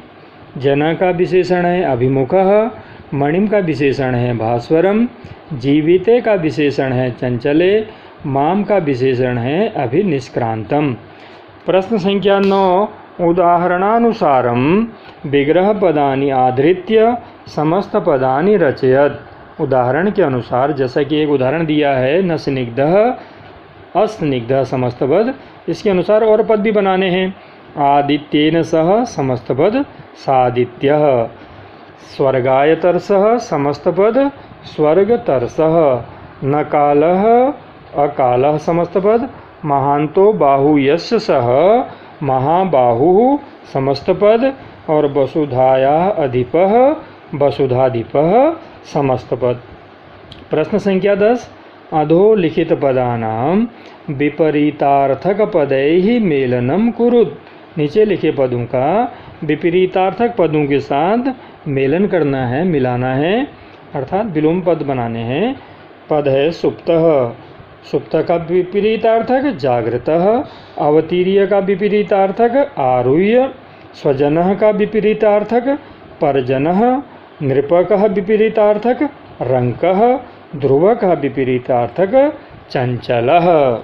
A: जना का विशेषण है अभिमुखः। मणिम का विशेषण है भास्वरम। जीविते का विशेषण है चंचले। माम का विशेषण है अभिनिष्क्रांतम। प्रश्न संख्या 9 उदाहरणानुसारम विग्रह पदानि आधृत्य समस्त पदानि रचयत। उदाहरण के अनुसार, जैसा कि एक उदाहरण दिया है न स्निग्धः अस्निग्धः समस्त पद, इसके अनुसार और पद भी बनाने हैं। आदित्येन सह समस्तपद सादित्यः। स्वर्गायतर्सः समस्तपद स्वर्गतर्सः। न कालः अकालः समस्तपद महान्तो बाहु यस्य सः महाबाहुः समस्तपद। और वसुधायाः अधिपः वसुधाधिपः समस्तपद। प्रश्न संख्या 10। अधोलिखित पदानां विपरीतार्थक पदैः मेलनम कुरुत्। नीचे लिखे पदों का विपरीतार्थक पदों के साथ मेलन करना है, मिलाना है, अर्थात विलोम पद बनाने हैं। पद है सुप्तः। सुप्त का विपरीतार्थक जागृतः। अवतीर्य का विपरीतार्थक आरुह्य। स्वजनः का विपरीतार्थक परजनः। नृपकः विपरीतार्थक रंकः। ध्रुव का विपरीतार्थक चंचलः।